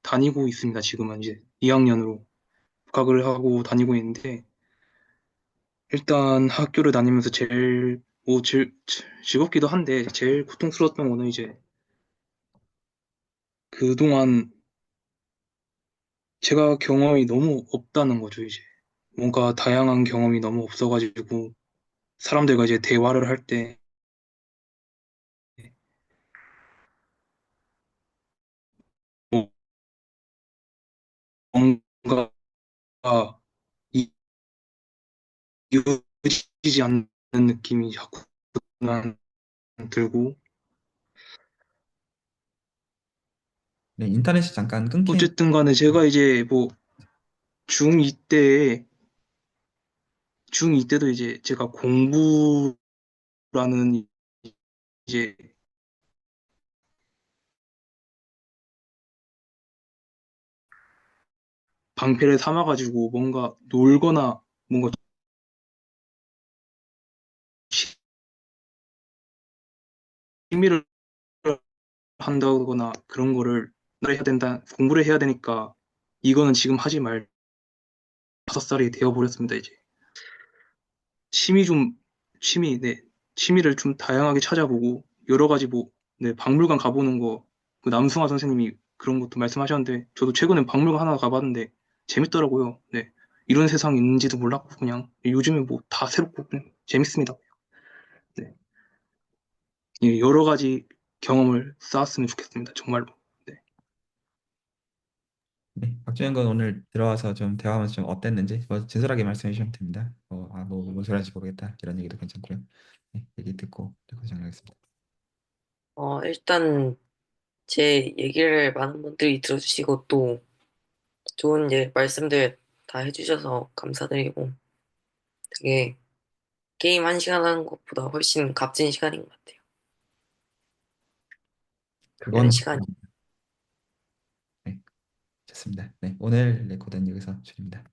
다니고 있습니다. 지금은 이제 2학년으로 복학을 하고 다니고 있는데, 일단 학교를 다니면서 즐겁기도 한데 제일 고통스러웠던 거는 이제 그동안 제가 경험이 너무 없다는 거죠, 이제. 뭔가 다양한 경험이 너무 없어가지고 사람들과 이제 대화를 할 때 뭔가 이- 이어지지 않는 느낌이 자꾸 난 들고, 네, 인터넷이 잠깐 끊긴. 어쨌든 간에 제가 이제 뭐 중2 때에 중2 때도 이제 제가 공부라는 이제 방패를 삼아가지고 뭔가 놀거나 뭔가 취미를 한다거나 그런 거를 공부를 해야 되니까 이거는 지금 하지 말 5살이 되어버렸습니다, 이제. 취미 좀, 네. 취미를 좀 다양하게 찾아보고 여러 가지 뭐, 네, 박물관 가보는 거, 그 남승화 선생님이 그런 것도 말씀하셨는데 저도 최근에 박물관 하나 가봤는데 재밌더라고요. 네. 이런 세상이 있는지도 몰랐고 그냥 요즘에 뭐 다 새롭고 그냥 재밌습니다. 네. 예, 여러 가지 경험을 쌓았으면 좋겠습니다. 정말로. 네. 네, 박준영 군 오늘 들어와서 좀 대화하면서 좀 어땠는지 뭐 진솔하게 말씀해 주시면 됩니다. 뭔 소리 하는지 모르겠다 이런 얘기도 괜찮고요. 네, 얘기 듣고 레코드 정리하겠습니다. 일단 제 얘기를 많은 분들이 들어주시고 또 좋은 말씀들 다 해주셔서 감사드리고 되게 게임 한 시간 하는 것보다 훨씬 값진 시간인 것 같아요. 이런 그건 시간이. 네, 좋습니다. 네, 오늘 레코드는 여기서 줄입니다.